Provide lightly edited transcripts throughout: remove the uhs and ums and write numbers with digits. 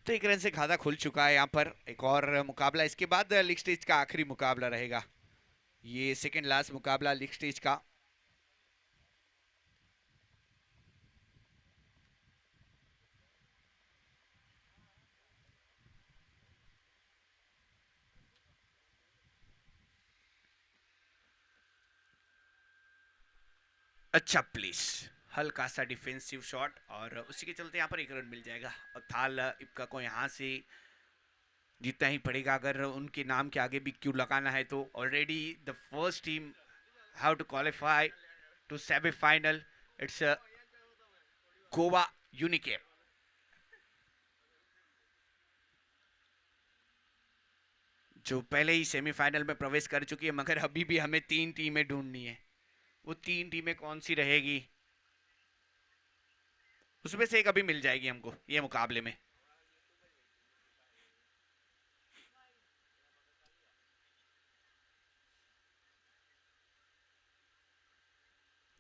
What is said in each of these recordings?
तो एक रन से खाता खुल चुका है यहाँ पर। एक और मुकाबला इसके बाद लीग स्टेज का आखिरी मुकाबला रहेगा, ये सेकंड लास्ट मुकाबला लीग स्टेज का। अच्छा प्लीज, हल्का सा डिफेंसिव शॉट और उसी के चलते यहाँ पर एक रन मिल जाएगा। और थाल इप्का को यहाँ से जीतना ही पड़ेगा अगर उनके नाम के आगे भी क्यों लगाना है। तो already the first team have to qualify to semifinal, it's Goa Unicap. जो पहले ही सेमीफाइनल में प्रवेश कर चुकी है, मगर अभी भी हमें 3 टीमें ढूंढनी है। वो 3 टीमें कौन सी रहेगी, उसमें से एक अभी मिल जाएगी हमको ये मुकाबले में।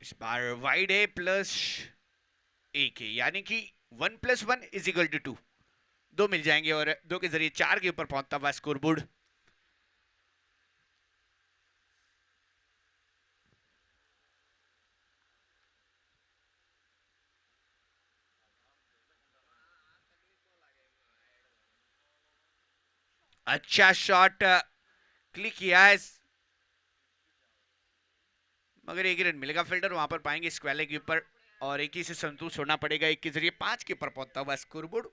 इस बार वाइड है प्लस एक है, यानी कि 1+1 = 2। दो मिल जाएंगे और दो के जरिए 4 के ऊपर पहुंचता हुआ स्कोरबोर्ड। अच्छा शॉट क्लिक किया है, मगर एक ही रन मिलेगा। फील्डर वहां पर पाएंगे स्क्वेले के ऊपर और एक ही से संतुष्ट होना पड़ेगा। एक के जरिए 5 के ऊपर पहुंचता हुआ स्कोरबोर्ड।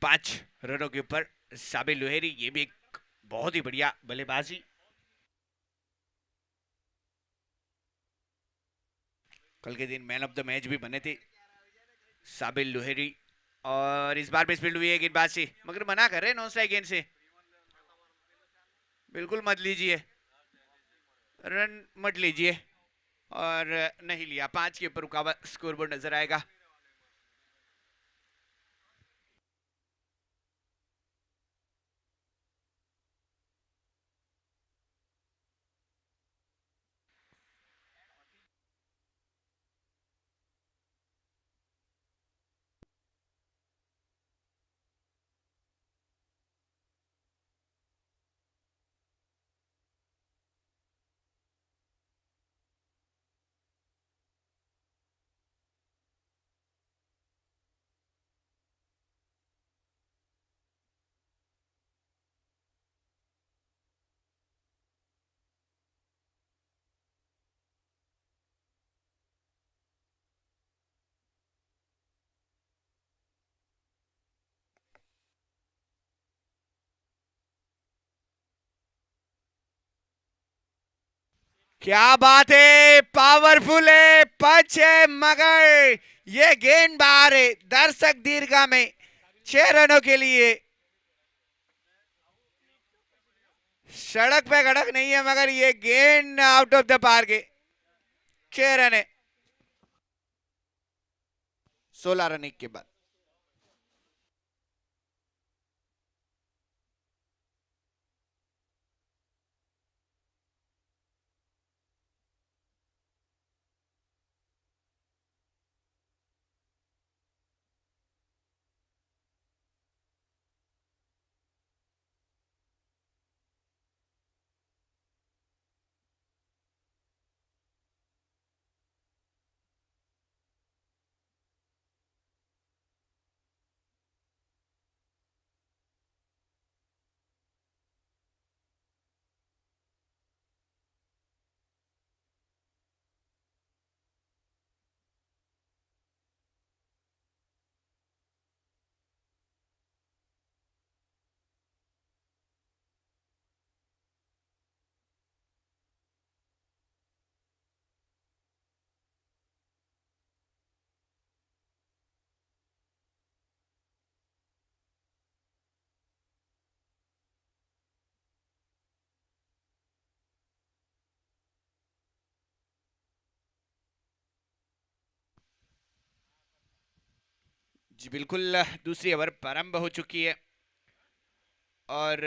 5 रनों के ऊपर साबिर लोहेरी, ये भी एक बहुत ही बढ़िया बल्लेबाजी। कल के दिन मैन ऑफ द मैच भी बने थे साबिर लोहेरी। और इस बार भी स्पीड हुई है गेंदबाजी, मगर मना कर रहे हैं नॉन स्ट्राइक गेंद से। बिल्कुल मत लीजिए, रन मत लीजिए। और नहीं लिया, 5 के ऊपर रुका हुआ स्कोरबोर्ड नजर आएगा। क्या बात है, पावरफुल है, पंच है, मगर ये गेंद बाहर है दर्शक दीर्घा में। 6 रनों के लिए सड़क पे खड़क नहीं है, मगर ये गेंद आउट ऑफ द पार्क है। 6 रन है 16 रन एक के बाद। जी बिल्कुल, दूसरी ओवर प्रारंभ हो चुकी है और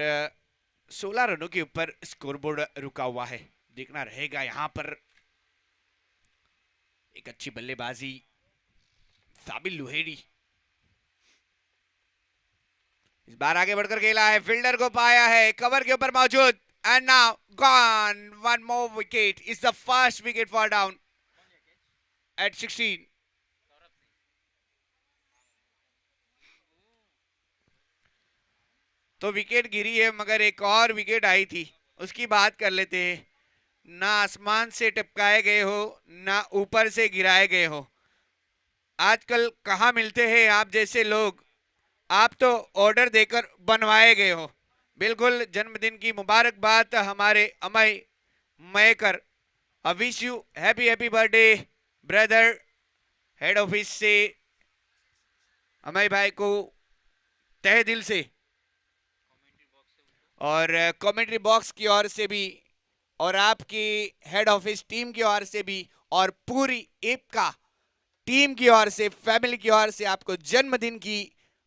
16 रनों के ऊपर स्कोरबोर्ड रुका हुआ है। देखना रहेगा यहाँ पर एक अच्छी बल्लेबाजी साबिल लुहेरी इस बार आगे बढ़कर खेला है, फील्डर को पाया है, कवर के ऊपर मौजूद and now gone, one more wicket is the first wicket for down at 16। तो विकेट गिरी है मगर एक और विकेट आई थी, उसकी बात कर लेते हैं। ना आसमान से टपकाए गए हो, ना ऊपर से गिराए गए हो। आजकल कहाँ मिलते हैं आप जैसे लोग, आप तो ऑर्डर देकर बनवाए गए हो। बिल्कुल जन्मदिन की मुबारकबाद हमारे Amay Maykar. I wish you happy happy birthday brother. Head office से अमय भाई को तहे दिल से और कमेंट्री बॉक्स की ओर से भी और आपकी हेड ऑफिस टीम की ओर से भी और पूरी एप का टीम की ओर से, फैमिली की ओर से आपको जन्मदिन की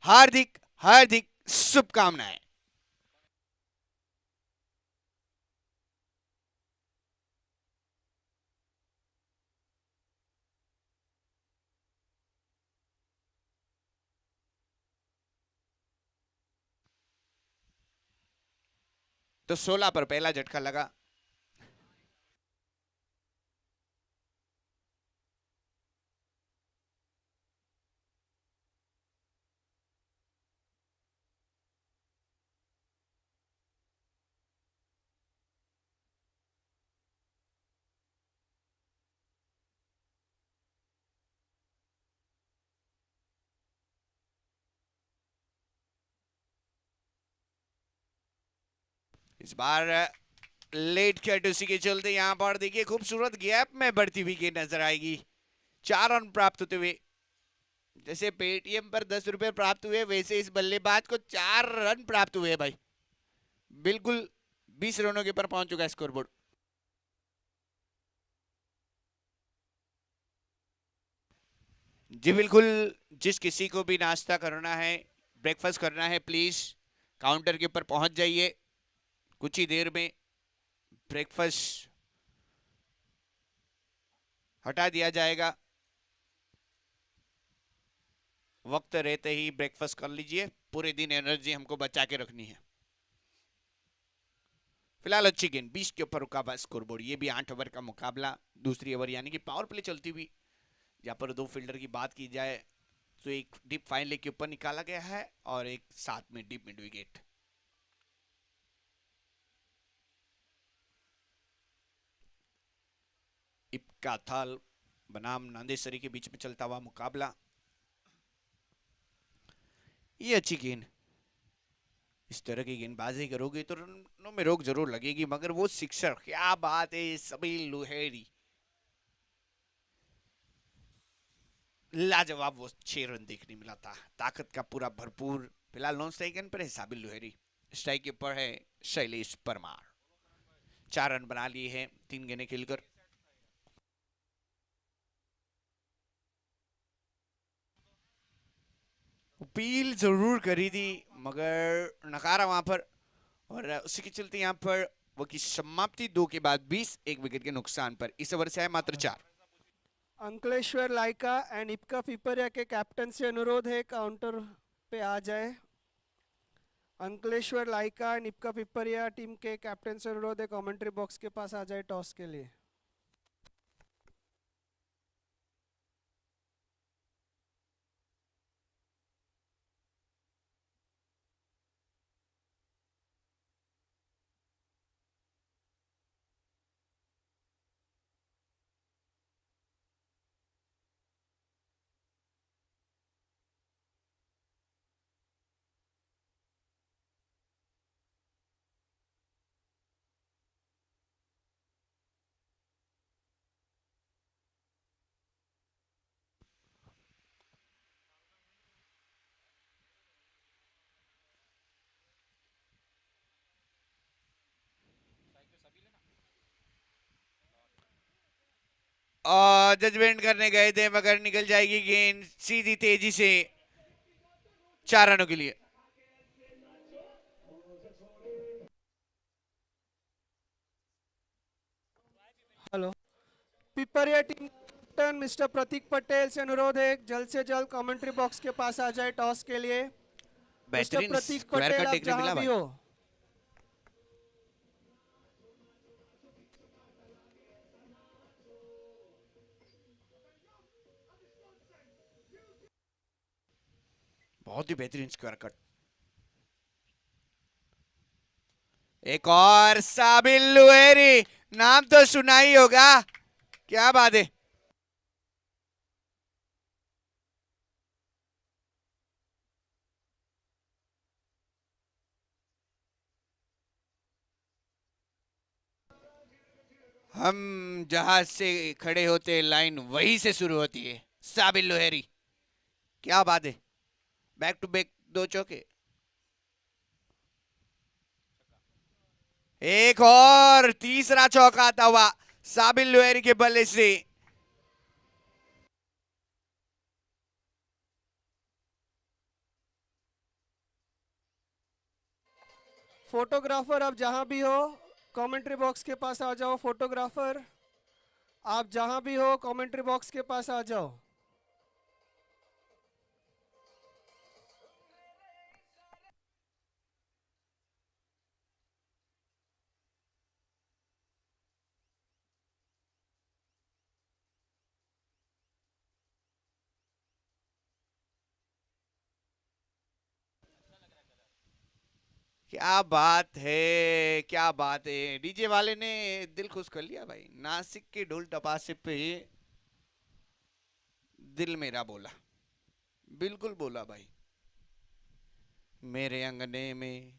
हार्दिक हार्दिक शुभकामनाएं। तो 16 पर पहला झटका लगा। इस बार लेट कट उसी के चलते यहां पर देखिए खूबसूरत गैप में बढ़ती हुई गेंद नजर आएगी। 4 रन प्राप्त होते हुए, जैसे पेटीएम पर 10 रुपए प्राप्त हुए वैसे इस बल्लेबाज को 4 रन प्राप्त हुए भाई। बिल्कुल 20 रनों के ऊपर पहुंच चुका है स्कोरबोर्ड। जी बिल्कुल, जिस किसी को भी नाश्ता करना है, ब्रेकफास्ट करना है, प्लीज काउंटर के ऊपर पहुंच जाइए। कुछ ही देर में ब्रेकफास्ट हटा दिया जाएगा। वक्त रहते ही ब्रेकफास्ट कर लीजिए, पूरे दिन एनर्जी हमको बचा के रखनी है। फिलहाल अच्छी गेंद 20 के ऊपर रुका हुआ स्कोरबोर्ड। ये भी 8 ओवर का मुकाबला, दूसरी ओवर यानी कि पावर प्ले चलती हुई। यहाँ पर दो फील्डर की बात की जाए तो एक डीप फाइन लेग के ऊपर निकाला गया है और एक साथ में डीप मिड विकेट। इप्का थाल बनाम नांदेसरी के बीच में चलता हुआ मुकाबला। ये अच्छी गेंद, इस तरह की गेंदबाजी करोगे तो रनों में रोक जरूर लगेगी, मगर वो सिक्सर क्या बात है। सभी लुहेरी लाजवाब, वो 6 रन देखने मिला था, ताकत का पूरा भरपूर। फिलहाल नॉन स्ट्राइक पर है साबिल लुहेरी, स्ट्राइक के ऊपर है शैलेश परमार। 4 रन बना लिए हैं 3 गेंदें खेलकर। अपील जरूर करी थी मगर नकारा वहां पर, और उसी के चलते यहाँ पर वो की समाप्ति 2 के बाद 20 एक विकेट के नुकसान पर। इस ओवर से है मात्र 4। अंकलेश्वर लाइका एंड इप्का पिपरिया के कैप्टन से अनुरोध है काउंटर पे आ जाए। अंकलेश्वर लाइका एंड इप्का पिपरिया टीम के कैप्टन से अनुरोध है कमेंट्री बॉक्स के पास आ जाए टॉस के लिए। और जजमेंट करने गए थे मगर निकल जाएगी गेंद सीधी तेजी से 4 रनों के लिए। Hello, Pipariya team captain mister Prateek Patel से अनुरोध है जल्द से जल्द कमेंट्री बॉक्स के पास आ जाए टॉस के लिए। मिस्टर बेहतरीन प्रतीक स्क्वायर पटेल कट आप देखने जहां मिला भी भाई। हो। बहुत ही बेहतरीन स्क्वायर कट। एक और साबिल लुहेरी, नाम तो सुना ही होगा। क्या बात है। हम जहां से खड़े होते लाइन वहीं से शुरू होती है। साबिल लोहेरी, क्या बात है। बैक टू बैक 2 चौके। एक और तीसरा चौका आता हुआ साबिल लोहेरी के बल्ले से। फोटोग्राफर आप जहां भी हो कमेंट्री बॉक्स के पास आ जाओ। फोटोग्राफर आप जहां भी हो कमेंट्री बॉक्स के पास आ जाओ। क्या बात है, क्या बात है। डीजे वाले ने दिल खुश कर लिया भाई। नासिक के ढोल टपासे पे दिल मेरा बोला। बिल्कुल बोला भाई। मेरे अंगने में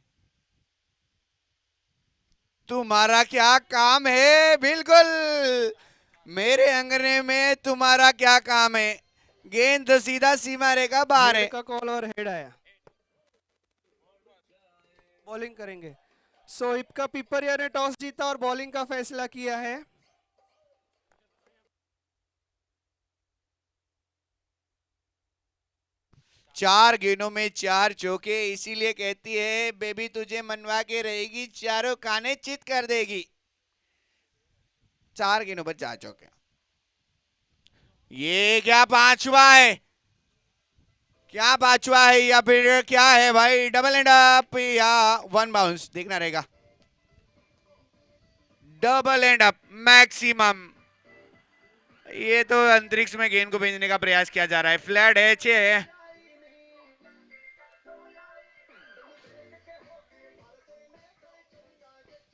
तुम्हारा क्या काम है। बिल्कुल, मेरे अंगने में तुम्हारा क्या काम है। गेंद तो सीधा सीमा रेखा बाहर हेड है। का कॉल और हेड आया। बॉलिंग करेंगे। सो इपका पिपरिया ने टॉस जीता और बॉलिंग का फैसला किया है। 4 गेंदों में 4 चौके, इसीलिए कहती है बेबी तुझे मनवा के रहेगी, चारों काने चित कर देगी। 4 गेंदों पर 4 चौके। ये क्या पांचवा है। क्या पांचवा है या फिर क्या है भाई। डबल एंड अप या 1 बाउंस देखना रहेगा। Double and up maximum. ये तो अंतरिक्ष में गेंद को भेजने का प्रयास किया जा रहा है। फ्लैट है 6।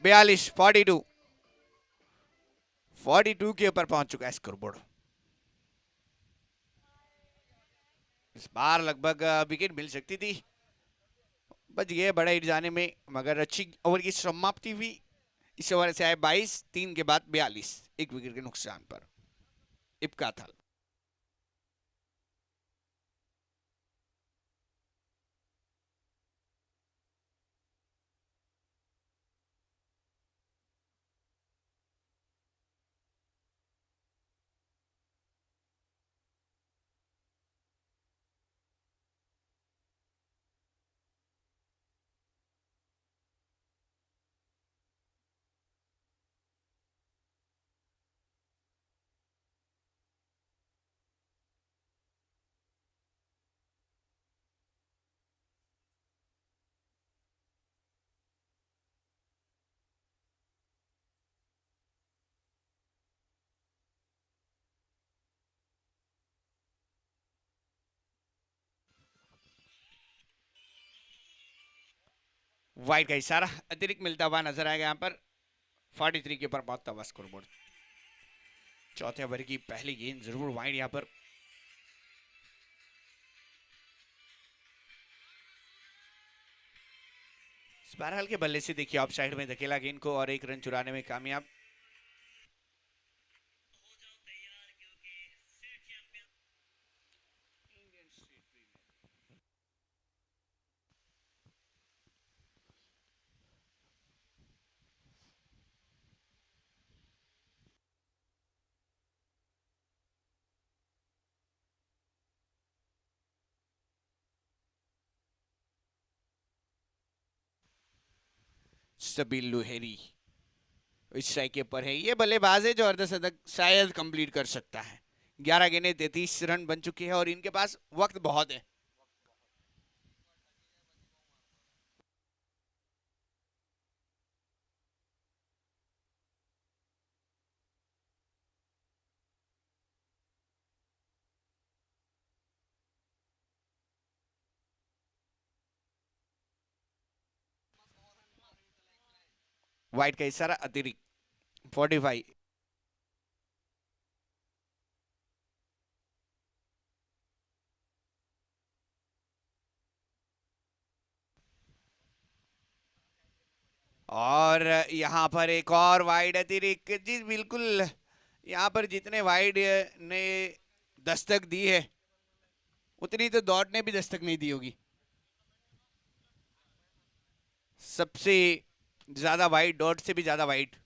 42 42 42 के ऊपर पहुंच चुका है स्कोरबोर्ड। इस बार लगभग विकेट मिल सकती थी, बच गए बड़ा हिट जाने में, मगर अच्छी ओवर की समाप्ति हुई। इस ओवर से आए 22, 3 के बाद 42, 1 विकेट के नुकसान पर इपका था। वाइड का इशारा अतिरिक्त मिलता हुआ नजर आएगा यहाँ पर। 43 के ऊपर पहुंचता हुआ स्कोरबोर्ड। चौथे ओवर की पहली गेंद जरूर वाइड यहाँ पर। स्पैरल के बल्ले से देखिए ऑफ साइड में धकेला गेंद को और 1 रन चुराने में कामयाब। सबील लुहेरी स्ट्राइक के ऊपर है। ये बल्लेबाज है जो अर्धशतक शायद कंप्लीट कर सकता है। 11 गेंदें 33 रन बन चुके हैं और इनके पास वक्त बहुत है। वाइड का इशारा अतिरिक्त 45। और यहाँ पर एक और वाइड अतिरिक्त। जी बिल्कुल, यहाँ पर जितने वाइड ने दस्तक दी है उतनी तो डॉट ने भी दस्तक नहीं दी होगी। सबसे ज्यादा वाइड, डॉट से भी ज्यादा वाइड।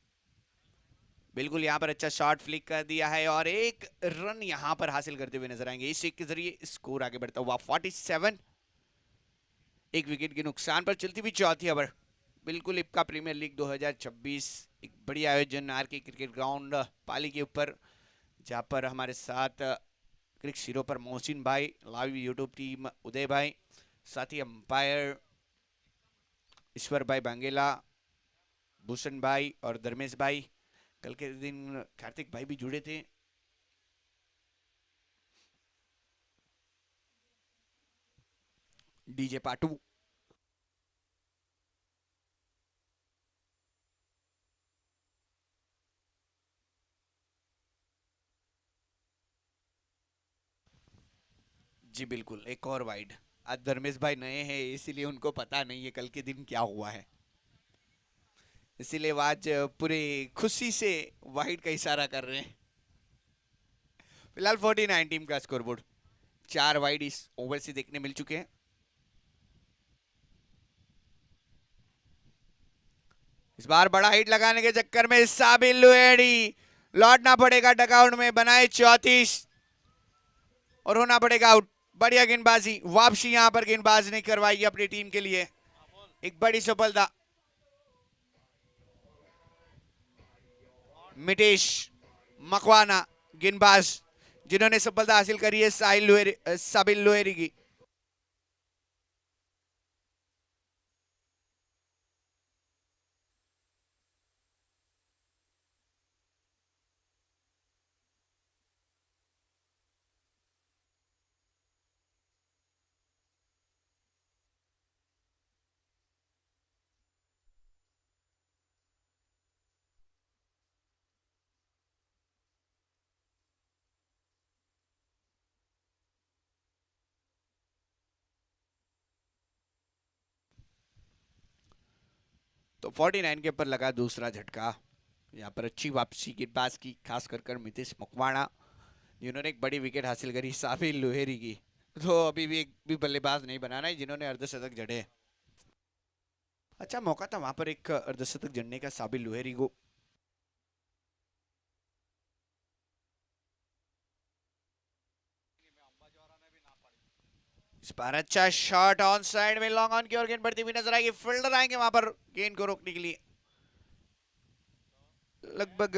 बिल्कुल यहाँ पर अच्छा शॉट फ्लिक कर दिया है और एक रन यहाँ पर हासिल करते हुए नजर आएंगे। इस एक के जरिए स्कोर आगे बढ़ता हुआ 47। एक विकेट के नुकसान पर चलती हुई चौथी ओवर। बिल्कुल इप्का प्रीमियर लीग 2026 एक बड़ी आयोजन आरके क्रिकेट ग्राउंड पाली के ऊपर, जहाँ पर हमारे साथ क्रिक सिरों पर मोहसिन भाई, लाइव यूट्यूब टीम उदय भाई, साथ ही अंपायर ईश्वर भाई बांगेला, भूषण भाई और धर्मेश भाई। कल के दिन कार्तिक भाई भी जुड़े थे। डीजे पाटू। जी बिल्कुल, एक और वाइड। आज धर्मेश भाई नए हैं इसीलिए उनको पता नहीं है कल के दिन क्या हुआ है, इसीलिए वो आज पूरे खुशी से वाइड का इशारा कर रहे हैं। फिलहाल 49 टीम का स्कोरबोर्ड। 4 वाइड इस ओवर से देखने मिल चुके हैं। इस बार बड़ा हिट लगाने के चक्कर में साबिल लुहेरी लौटना पड़ेगा डगआउट में, बनाए 34 और होना पड़ेगा आउट। बढ़िया गेंदबाजी, वापसी यहां पर गेंदबाज ने करवाई अपनी टीम के लिए, एक बड़ी सफलता। मितेश मकवाना गेंदबाज जिन्होंने सफलता हासिल करी है साबिल लुहेरी की। तो 49 के ऊपर लगा दूसरा झटका। यहाँ पर अच्छी वापसी गेंदबाज की, खास कर मितेश मकवाना जिन्होंने एक बड़ी विकेट हासिल करी साबिल लुहेरी की। तो अभी भी एक भी बल्लेबाज नहीं बनाना है जिन्होंने अर्धशतक जड़े। अच्छा मौका था वहां पर एक अर्धशतक जड़ने का साबिल लुहेरी को। इस बार अच्छा शॉट ऑन साइड में, लॉन्ग ऑन की ओर गेंद बढ़ती हुई नजर आएगी। फील्डर आएंगे वहां पर गेंद को रोकने के लिए लगभग,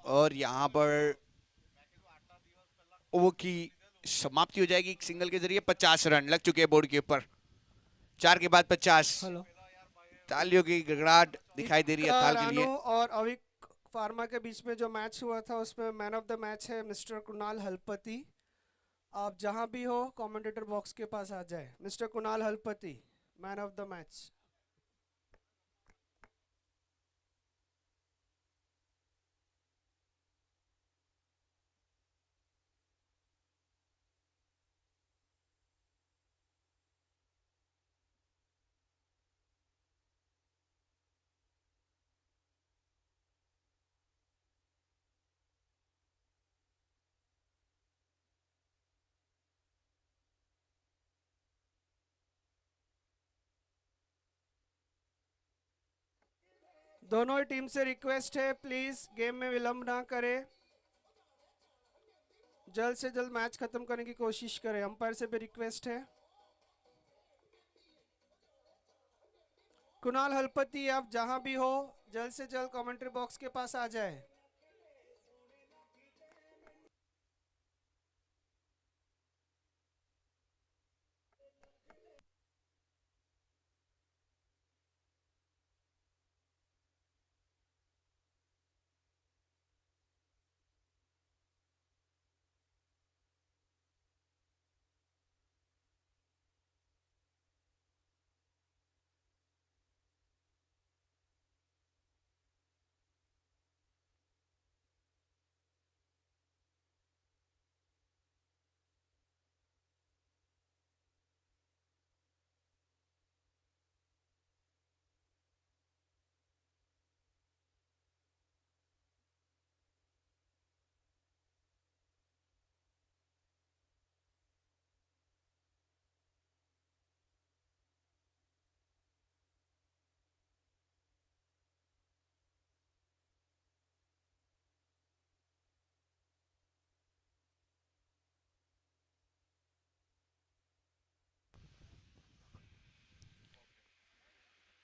और यहां पर ओवर की समाप्ति हो जाएगी सिंगल के जरिए। 50 रन लग चुके हैं बोर्ड के ऊपर, 4 के बाद 50। हेलो, तालियों की गड़गड़ाहट दिखाई दे रही है ताल के लिए। और अविक फार्मा के बीच में जो मैच हुआ था उसमें मैन ऑफ द मैच है मिस्टर कुणाल हलपति। आप जहां भी हो कमेंटेटर बॉक्स के पास आ जाए। Mister Kunal Halpati, man of the match. दोनों ही टीम से रिक्वेस्ट है, प्लीज गेम में विलंब ना करें, जल्द से जल्द मैच खत्म करने की कोशिश करें। अंपायर से भी रिक्वेस्ट है। कुणाल हलपति, आप जहां भी हो जल्द से जल्द कमेंट्री बॉक्स के पास आ जाए।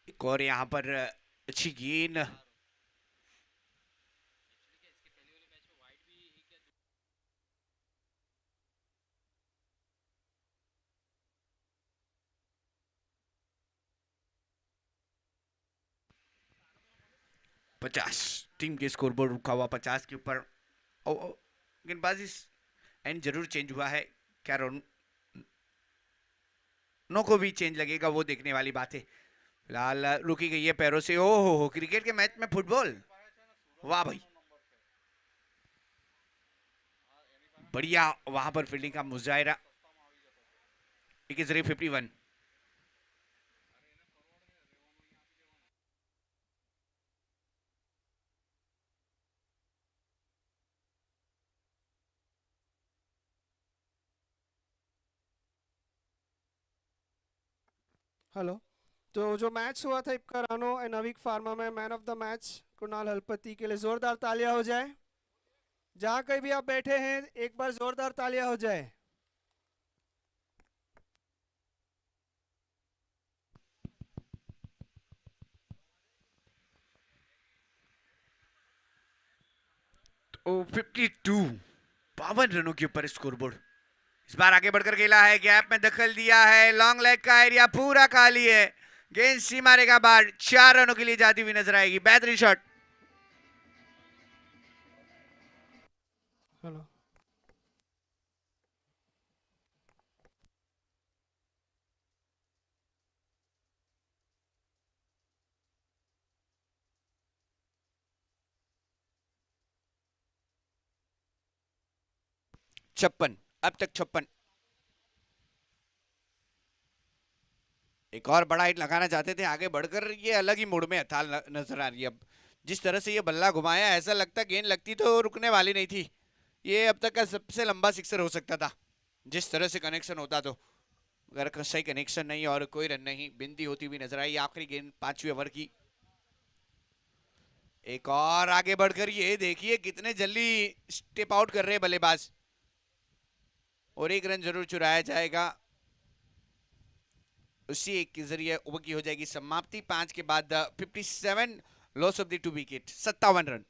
एक और यहाँ पर अच्छी गेंद। पचास टीम के स्कोर बोर्ड रुका हुआ 50 के ऊपर। गेंदबाजी एंड जरूर चेंज हुआ है, क्या नो को भी चेंज लगेगा वो देखने वाली बात है। फिलहाल रुकी गई है पैरों से। ओ हो क्रिकेट के मैच में फुटबॉल, वाह भाई, बढ़िया वहां पर फील्डिंग का मुजाहिरा। एक इज 51। हेलो, तो जो मैच हुआ था इप्का रानो एंड नविक फार्मा में, man of the match Kunal Halpati के लिए जोरदार तालियां हो जाए। जहां कहीं भी आप बैठे हैं एक बार जोरदार तालियां हो जाए। ओ 52, 52 रनों के ऊपर स्कोरबोर्ड। इस बार आगे बढ़कर खेला है, गैप में दखल दिया है, लॉन्ग लेग का एरिया पूरा खाली है, गेंद सीमा रेखा बाहर, 4 रनों के लिए जाती हुई नजर आएगी। बेहतरीन शॉट। हेलो, छप्पन, अब तक 56। एक और बड़ा हिट लगाना चाहते थे आगे बढ़कर, ये अलग ही मोड़ में हथाल नजर आ रही है। अब जिस तरह से ये बल्ला घुमाया, ऐसा लगता गेंद लगती तो रुकने वाली नहीं थी। ये अब तक का सबसे लंबा सिक्सर हो सकता था, जिस तरह से कनेक्शन होता तो। अगर सही कनेक्शन नहीं और कोई रन नहीं, बिंदी होती हुई नजर आई। आखिरी गेंद 5वें ओवर की। एक और आगे बढ़कर ये देखिए कितने जल्दी स्टेप आउट कर रहे हैं बल्लेबाज, और एक रन जरूर चुराया जाएगा। उसी एक के जरिए ओवर की हो जाएगी समाप्ति। 5 के बाद 57, loss of the 2 wicket, 57 run.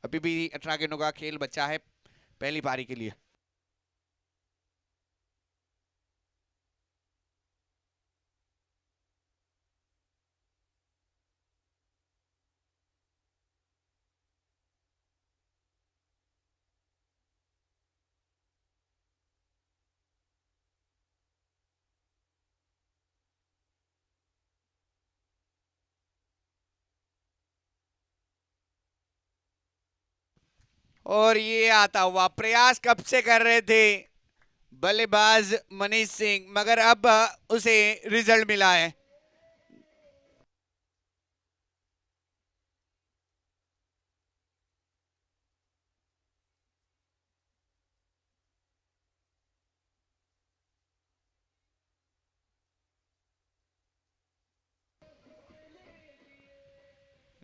अभी भी 18 गेंदों का खेल बचा है पहली पारी के लिए। और ये आता हुआ प्रयास कब से कर रहे थे बल्लेबाज मनीष सिंह, मगर अब उसे रिजल्ट मिला है।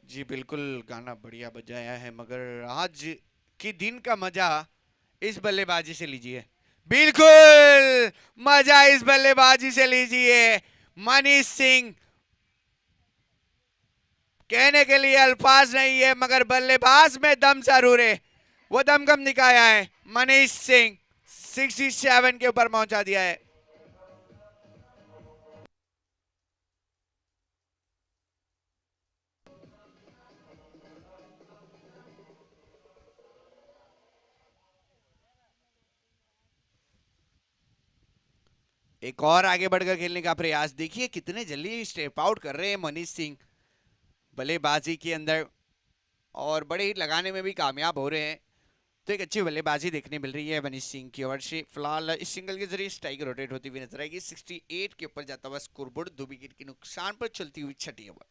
जी बिल्कुल, गाना बढ़िया बजाया है, मगर आज के दिन का मजा इस बल्लेबाजी से लीजिए। बिल्कुल मजा इस बल्लेबाजी से लीजिए। मनीष सिंह कहने के लिए अल्फाज नहीं है, मगर बल्लेबाज में दम जरूर है। वो दमखम दिखाया है मनीष सिंह, 67 के ऊपर पहुंचा दिया है। एक और आगे बढ़कर खेलने का प्रयास, देखिए कितने जल्दी स्टेप आउट कर रहे हैं मनीष सिंह बल्लेबाजी के अंदर, और बड़े हिट लगाने में भी कामयाब हो रहे हैं। तो एक अच्छी बल्लेबाजी देखने मिल रही है मनीष सिंह की ओर से। फिलहाल इस सिंगल के जरिए स्ट्राइक रोटेट होती हुई नजर आएगी। 68 के ऊपर जाता हुआ स्कोरबोर्ड, 2 विकेट के नुकसान पर चलती हुई छठी ओवर।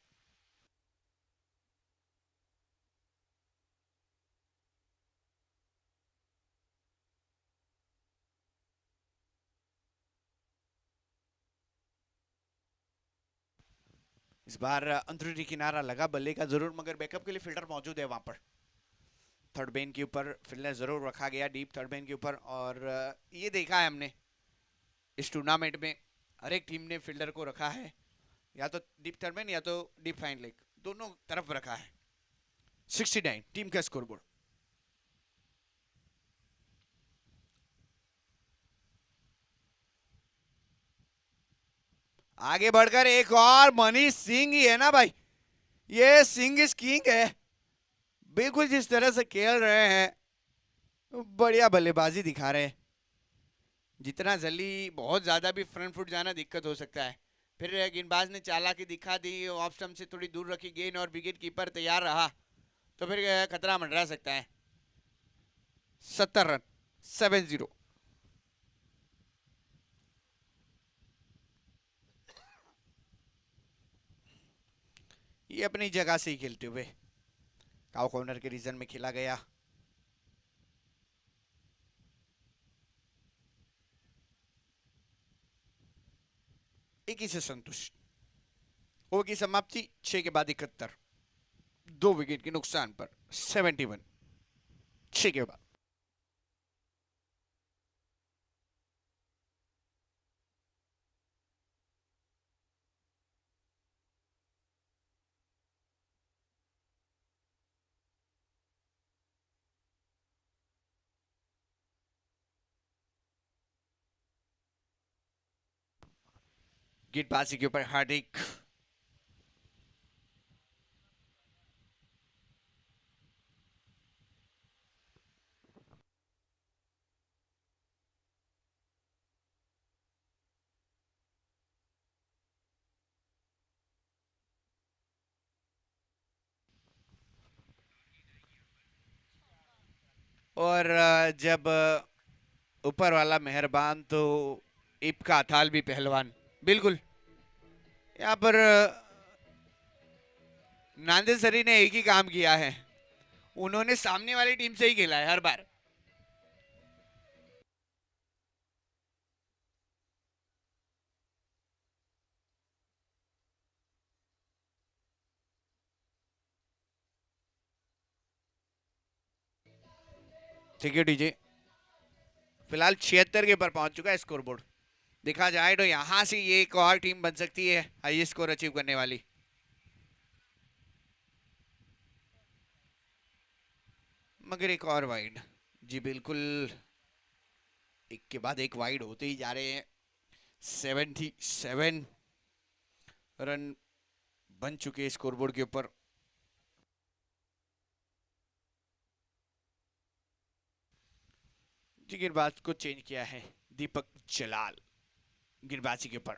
इस बार अंदरूनी किनारा लगा बल्ले का जरूर, मगर बैकअप के लिए फील्डर मौजूद है वहां पर। थर्ड बेन के ऊपर फील्डर जरूर रखा गया, डीप थर्ड बेन के ऊपर। और ये देखा है हमने इस टूर्नामेंट में, हर एक टीम ने फील्डर को रखा है, या तो डीप थर्ड बेन या तो डीप फाइन लेग, दोनों तरफ रखा है। 69 टीम का स्कोरबोर्ड। आगे बढ़कर एक और, मनीष सिंह ही है ना भाई, ये सिंह इज किंग है। बिल्कुल जिस तरह से खेल रहे हैं, बढ़िया बल्लेबाजी दिखा रहे हैं। जितना जल्दी बहुत ज्यादा भी फ्रंट फुट जाना दिक्कत हो सकता है। फिर गेंदबाज ने चालाकी दिखा दी, ऑफ स्टंप से थोड़ी दूर रखी गेंद और विकेट कीपर तैयार रहा, तो फिर खतरा मंडरा सकता है। 70 रन, 70। ये अपनी जगह से ही खेलते हुए काउ कॉर्नर के रीजन में खेला गया। एक ही से संतुष्ट। ओवर की समाप्ति 6 के बाद 71, 2 विकेट के नुकसान पर 71, 6 के बाद। गेंदबाजी के ऊपर हार्दिक, और जब ऊपर वाला मेहरबान तो इब का अथाल भी पहलवान। बिल्कुल, यहाँ पर नांदेड़ सरी ने एक ही काम किया है, उन्होंने सामने वाली टीम से ही खेला है हर बार। ठीक है डीजे, फिलहाल 76 के ऊपर पहुंच चुका है स्कोरबोर्ड। देखा जाए तो यहां से ये एक और टीम बन सकती है हाईएस्ट स्कोर अचीव करने वाली। मगर एक और वाइड, जी बिल्कुल, एक के बाद एक वाइड होते ही जा रहे हैं। 77 रन बन चुके स्कोरबोर्ड के ऊपर। जी गेंदबाज को चेंज किया है दीपक जलाल गेंदबाजी के ऊपर।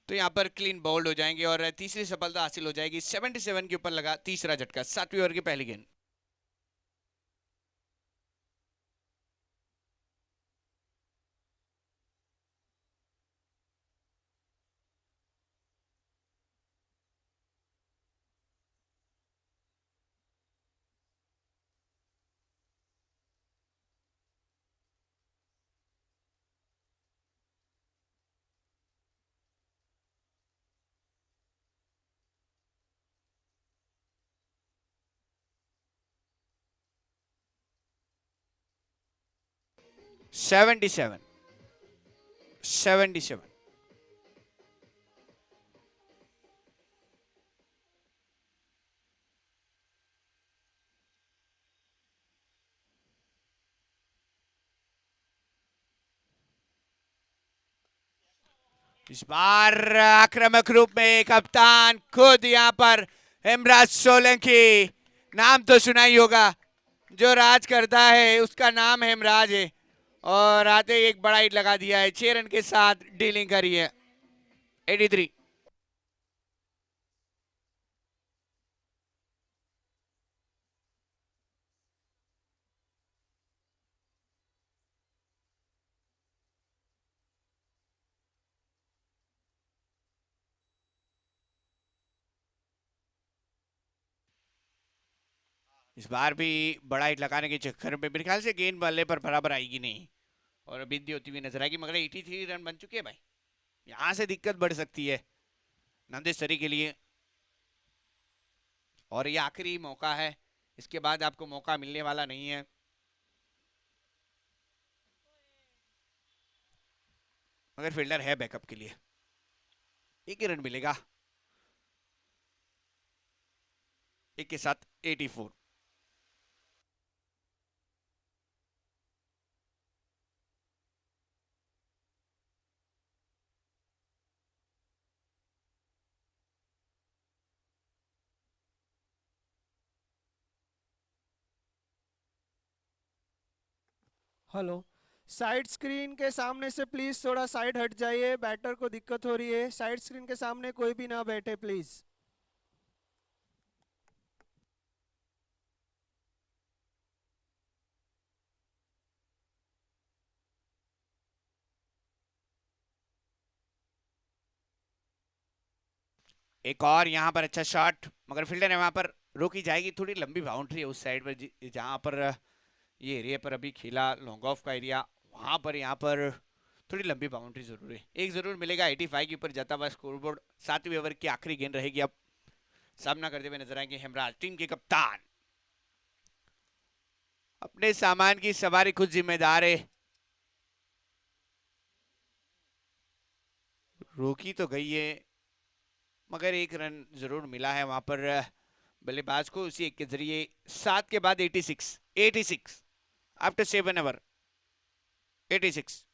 तो यहाँ पर क्लीन बाउल्ड हो जाएंगे और तीसरी सफलता हासिल हो जाएगी। 77 के ऊपर लगा तीसरा झटका, 7वीं ओवर की पहली गेंद। 77 77। इस बार आक्रामक रूप में कप्तान खुद यहाँ पर हेमराज सोलंकी, नाम तो सुना ही होगा, जो राज करता है उसका नाम हेमराज है। और आते ही एक बड़ा हिट लगा दिया है, 6 रन के साथ डीलिंग करी है 83। इस बार भी बड़ा हिट लगाने के चक्कर में मेरे ख्याल से गेंद बल्ले पर बराबर आएगी नहीं, और अभी होती हुई नजर आएगी, मगर 83 रन बन चुके हैं भाई। यहाँ से दिक्कत बढ़ सकती है नंदेश्वरी के लिए, और ये आखिरी मौका है, इसके बाद आपको मौका मिलने वाला नहीं है। मगर फील्डर है बैकअप के लिए, एक ही रन मिलेगा, एक के साथ 84। हेलो, साइड स्क्रीन के सामने से प्लीज थोड़ा साइड हट जाइए, बैटर को दिक्कत हो रही है। साइड स्क्रीन के सामने कोई भी ना बैठे प्लीज। एक और यहाँ पर अच्छा शॉट, मगर फील्डर है वहां पर, रोकी जाएगी। थोड़ी लंबी बाउंड्री है उस साइड पर, जहां पर ये एरिया पर अभी खेला, लॉन्ग ऑफ का एरिया, वहां पर यहाँ पर थोड़ी लंबी बाउंड्री जरूर है। एक जरूर मिलेगा, 85 के ऊपर जाता हुआ स्कोरबोर्ड। 7वें ओवर की आखिरी गेंद रहेगी, अब सामना करते हुए नजर आएंगे हेमराज, टीम के कप्तान। अपने सामान की सवारी खुद जिम्मेदार है। रोकी तो गई है, मगर एक रन जरूर मिला है वहां पर बल्लेबाज को, उसी एक के जरिए। 7 के बाद 86, 86 आफ्टर 7 ओवर, 86।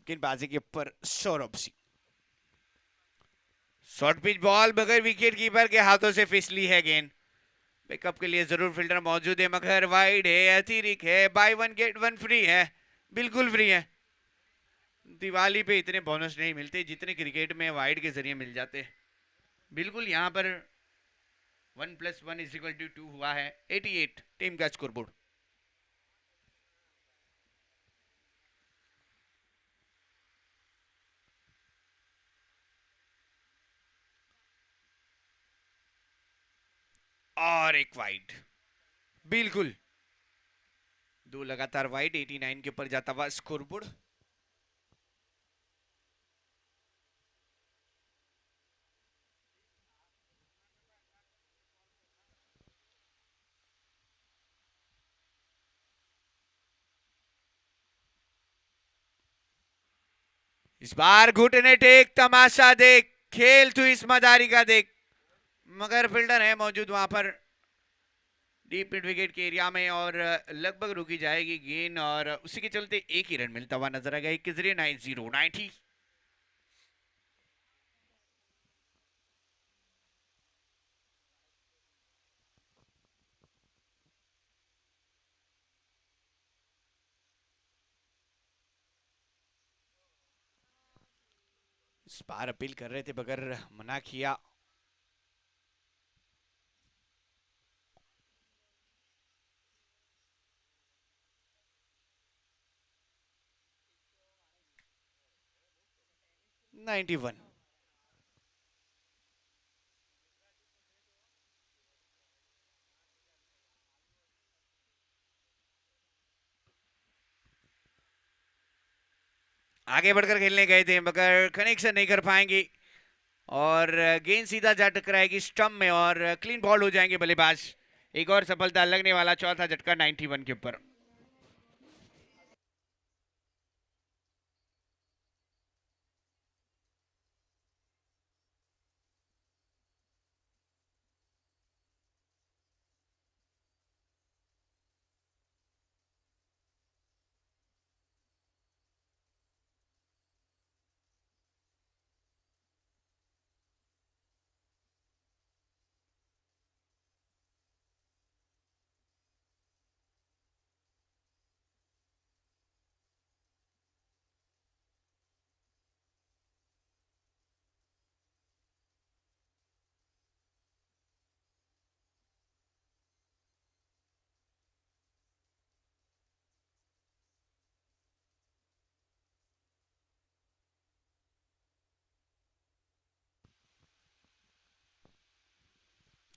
गेंदबाजी के ऊपर Saurabh Singh, short pitch ball, मगर विकेट कीपर के हाथों से फिसली है गेंद। बैकअप के लिए जरूर फील्डर मौजूद है, मगर वाइड है, अतिरिक्त है, by one get one free है, बिल्कुल फ्री है। दिवाली पे इतने बोनस नहीं मिलते जितने क्रिकेट में वाइड के जरिए मिल जाते। बिल्कुल यहाँ पर 1+1=2 हुआ है, 88 टीम का स्कोरबोर्ड। और एक वाइड, बिल्कुल 2 लगातार वाइड, 89 के ऊपर जाता हुआ स्कोरबोर्ड। इस बार घुटने टेक, तमाशा देख, खेल तू इस मदारी का देख, मगर फील्डर है मौजूद वहां पर डीप मिड विकेट के एरिया में, और लगभग रुकी जाएगी गेंद, और उसी के चलते एक ही रन मिलता हुआ नजर आएगा, एक के जरिए 90। इस बार अपील कर रहे थे मगर मना किया। Ninety one. आगे बढ़कर खेलने गए थे मगर कनेक्शन नहीं कर पाएंगे और गेंद सीधा जा टकराएगी स्टंप में और क्लीन बॉल हो जाएंगे बल्लेबाज। एक और सफलता लगने वाला, चौथा झटका 91 के ऊपर।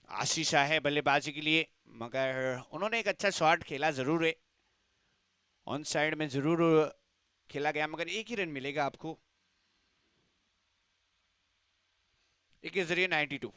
आशीष है बल्लेबाजी के लिए मगर उन्होंने एक अच्छा शॉट खेला जरूर है। ऑन साइड में जरूर खेला गया मगर एक ही रन मिलेगा आपको। एक के जरिए 92।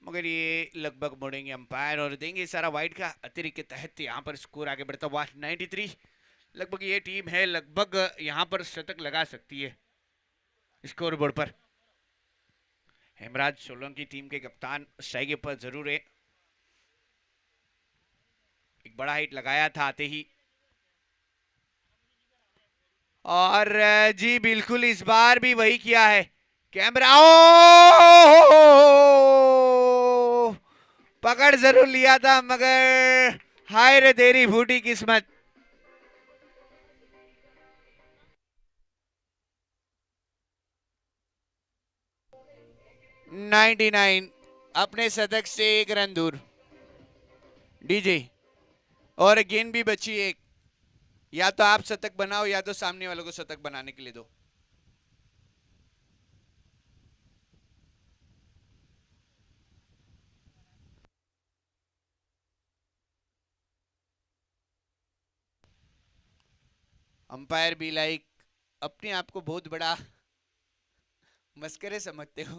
मगर ये लगभग मुड़ेंगे अंपायर और देंगे सारा वाइड का अतिरिक्त के तहत यहाँ पर स्कोर आगे बढ़ता हुआ 93। लगभग ये टीम है लगभग यहाँ पर शतक लगा सकती है स्कोर बोर्ड पर। हेमराज सोलंकी टीम के कप्तान स्ट्राइक के ऊपर जरूर है। एक बड़ा हिट लगाया था आते ही और जी बिल्कुल इस बार भी वही किया है। कैमरा ओ पकड़ जरूर लिया था मगर हाय रे तेरी फूटी किस्मत। 99 अपने शतक से एक रन दूर डीजे और गेंद भी बची एक। या तो आप शतक बनाओ या तो सामने वालों को शतक बनाने के लिए दो। अंपायर भी लाइक अपने आप को बहुत बड़ा मस्करे समझते हो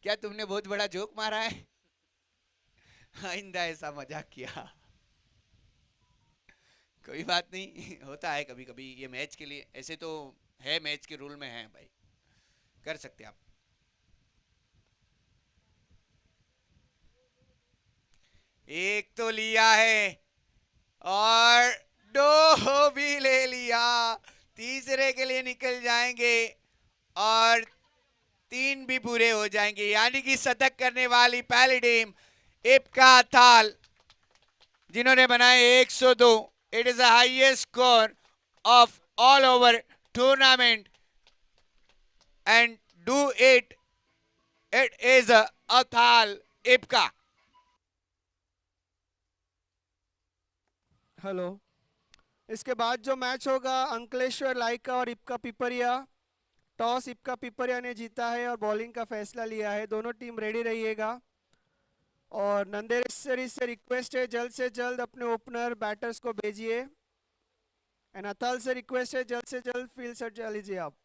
क्या? तुमने बहुत बड़ा जोक मारा है। आइंदा ऐसा मजाक किया। कोई बात नहीं होता है कभी कभी ये मैच के लिए, ऐसे तो है मैच के रूल में है भाई, कर सकते आप। एक तो लिया है और दो भी ले लिया, तीसरे के लिए निकल जाएंगे और तीन भी पूरे हो जाएंगे यानी कि शतक करने वाली पहली टीम इप्का थाल जिन्होंने बनाए 102। It is the highest score of all over tournament and do it it is Athal Ipca. Hello. इसके बाद जो मैच होगा अंकलेश्वर लाइका और इप्का पिपरिया। टॉस इप्का पिपरिया ने जीता है और बॉलिंग का फैसला लिया है। दोनों टीम रेडी रहिएगा और नंदेश्वरी से रिक्वेस्ट है जल्द से जल्द अपने ओपनर बैटर्स को भेजिए। एंड अथाल से रिक्वेस्ट है जल्द से जल्द फील्ड सेट जा लीजिए आप।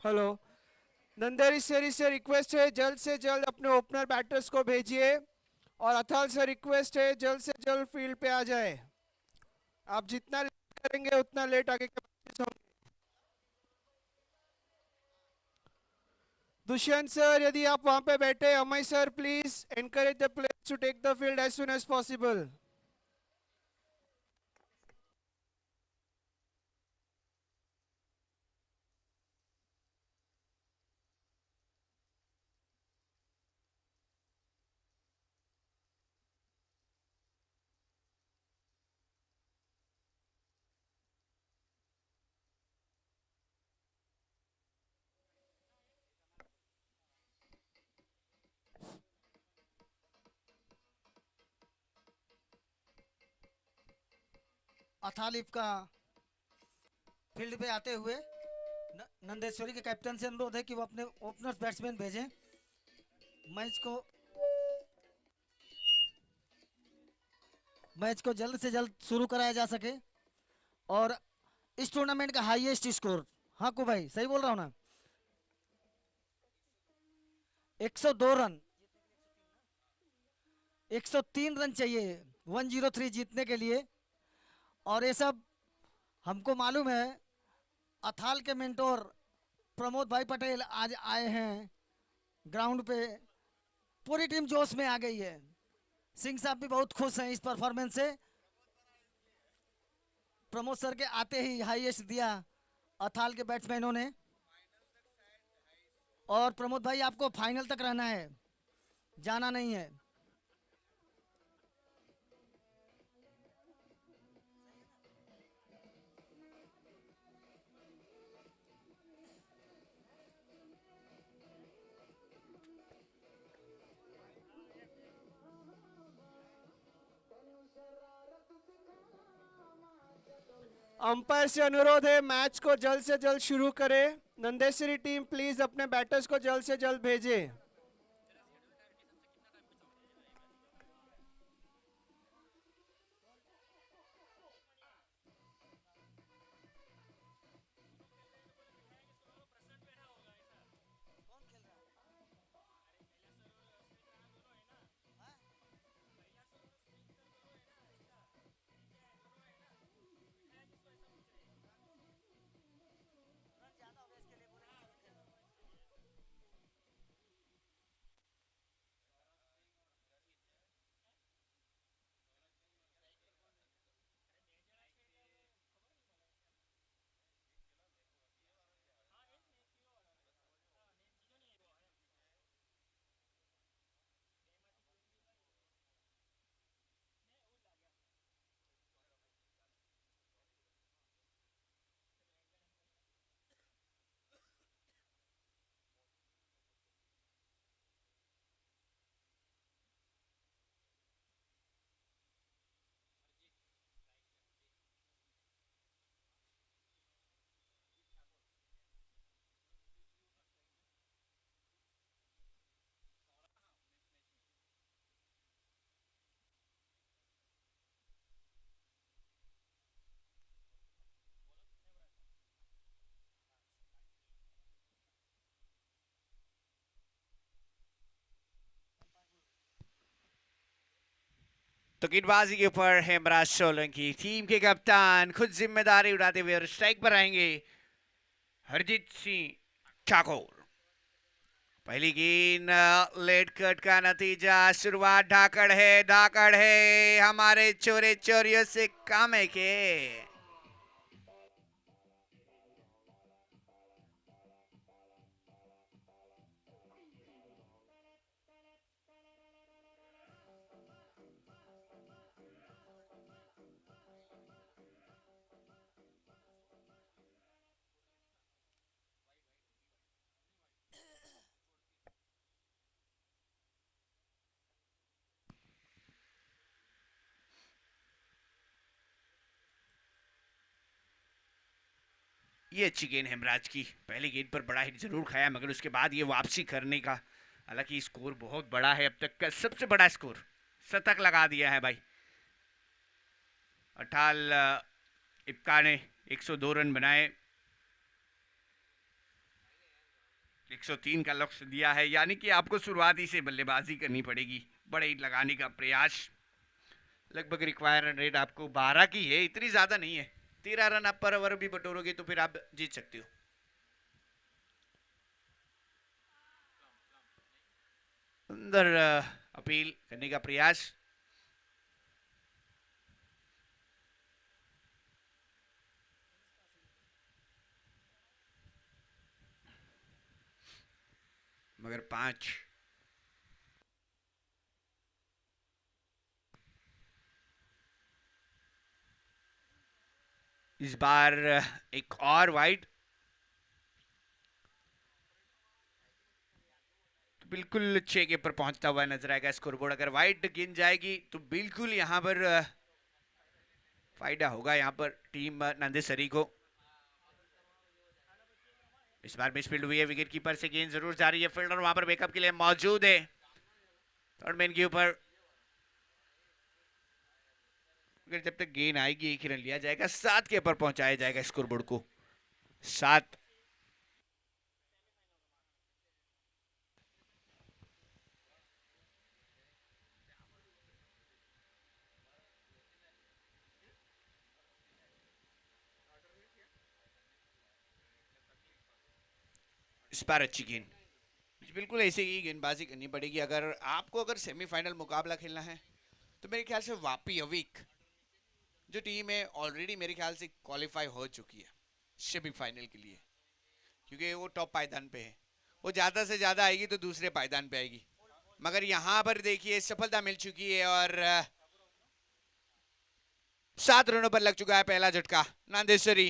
हेलो, नंदेरी सर से रिक्वेस्ट है जल्द से जल्द अपने ओपनर बैटर्स को भेजिए, और अथाल से रिक्वेस्ट है जल्द से जल्द फील्ड पे आ जाए। आप जितना लेट करेंगे उतना लेट आगे के मैचेस होंगे। दुष्यंत सर, यदि आप वहां पे बैठे, Amay sir please encourage the players to take the field as soon as possible. अथालिफ का फील्ड पे आते हुए नंदेश्वरी के कैप्टन से अनुरोध है कि वो अपने ओपनर्स बैट्समैन भेजें। मैच को जल्द से जल्द शुरू कराया जा सके, और इस टूर्नामेंट का हाईएस्ट स्कोर, हाँ को भाई सही बोल रहा हूँ ना, 102 रन, 103 रन चाहिए 103 जीतने के लिए। और ये सब हमको मालूम है, अथाल के मेंटोर प्रमोद भाई पटेल आज आए हैं ग्राउंड पे, पूरी टीम जोश में आ गई है। सिंह साहब भी बहुत खुश हैं इस परफॉर्मेंस से। प्रमोद सर के आते ही हाईएस्ट दिया अथाल के बैट्समैनों ने। और प्रमोद भाई आपको फाइनल तक रहना है, जाना नहीं है। अंपायर से अनुरोध है मैच को जल्द से जल्द शुरू करें। नंदेश्वरी टीम प्लीज अपने बैटर्स को जल्द से जल्द भेजे। तो गेंदबाजी के ऊपर हेमराज सोलंकी, टीम के कप्तान, खुद जिम्मेदारी उठाते हुए और स्ट्राइक पर आएंगे हरजीत सिंह ठाकुर। पहली गेंद लेट कट का नतीजा, शुरुआत धाकड़ है हमारे चोरे चोरियों से काम है के। ये अच्छी गेंद हेमराज की, पहली गेंद पर बड़ा हिट जरूर खाया, मगर उसके बाद ये वापसी करने का, हालांकि स्कोर बहुत बड़ा है, अब तक का सबसे बड़ा स्कोर, शतक लगा दिया है भाई। अठाल इब्का ने 102 रन बनाए। 103 का लक्ष्य दिया है, यानी कि आपको शुरुआती से बल्लेबाजी करनी पड़ेगी। बड़े हिट लगाने का प्रयास। लगभग रिक्वायर रन रेट आपको 12 की है, इतनी ज्यादा नहीं है। 13 रन आप पर ओवर भी बटोरोगे तो फिर आप जीत सकते हो। सुंदर अपील करने का प्रयास। मगर 5। इस बार एक और वाइड, तो बिल्कुल 6 के ऊपर पहुंचता हुआ नजर आएगा स्कोरबोर्ड। अगर वाइड गिन जाएगी तो बिल्कुल यहां पर फायदा होगा यहाँ पर टीम नंदेसरी को। इस बार मिसफील्ड हुई है, विकेट कीपर से गेंद जरूर जा रही है, फील्डर वहां पर बैकअप के लिए मौजूद है। थर्ड मैन के ऊपर जब तक गेंद आएगी एक ही रन लिया जाएगा। 7 के ऊपर पहुंचाया जाएगा स्कोरबोर्ड को। 7। इस बार अच्छी गेंद, बिल्कुल ऐसे ही गेंदबाजी करनी पड़ेगी अगर आपको सेमीफाइनल मुकाबला खेलना है। तो मेरे ख्याल से वापी अविक जो टीम है ऑलरेडी मेरे ख्याल से क्वालिफाई हो चुकी है सेमीफाइनल के लिए, क्योंकि वो टॉप पायदान पे है। वो ज्यादा से ज्यादा आएगी तो दूसरे पायदान पे आएगी, मगर यहाँ पर देखिए सफलता मिल चुकी है और 7 रनों पर लग चुका है पहला झटका नंदेश्वरी।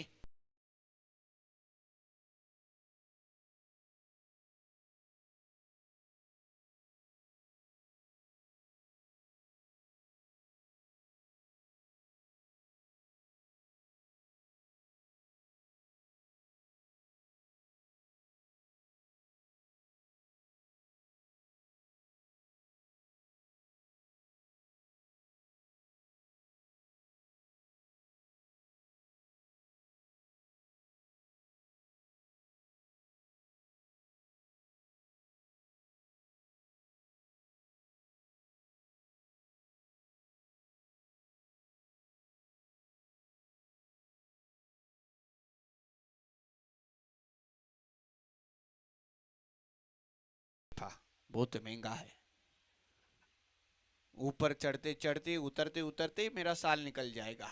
बहुत महंगा है। ऊपर चढ़ते चढ़ते उतरते उतरते मेरा साल निकल जाएगा।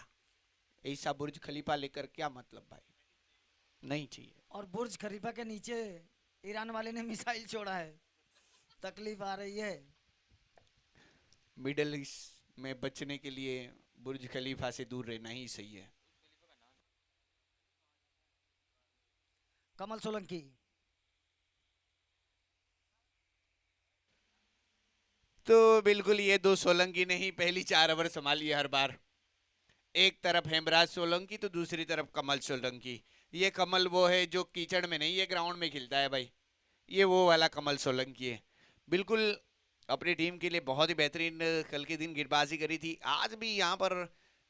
ऐसा बुर्ज खलीफा लेकर क्या मतलब भाई, नहीं चाहिए। और बुर्ज खलीफा के नीचे ईरान वाले ने मिसाइल छोड़ा है, तकलीफ आ रही है। मिडल ईस्ट में बचने के लिए बुर्ज खलीफा से दूर रहना ही सही है। कमल सोलंकी तो बिल्कुल ये दो सोलंकी ने ही पहली 4 ओवर संभाली है हर बार। एक तरफ हेमराज सोलंकी तो दूसरी तरफ कमल सोलंकी। ये कमल वो है जो कीचड़ में नहीं, ये ग्राउंड में खिलता है भाई। ये वो वाला कमल सोलंकी है। बिल्कुल अपनी टीम के लिए बहुत ही बेहतरीन कल के दिन गेंदबाजी करी थी। आज भी यहाँ पर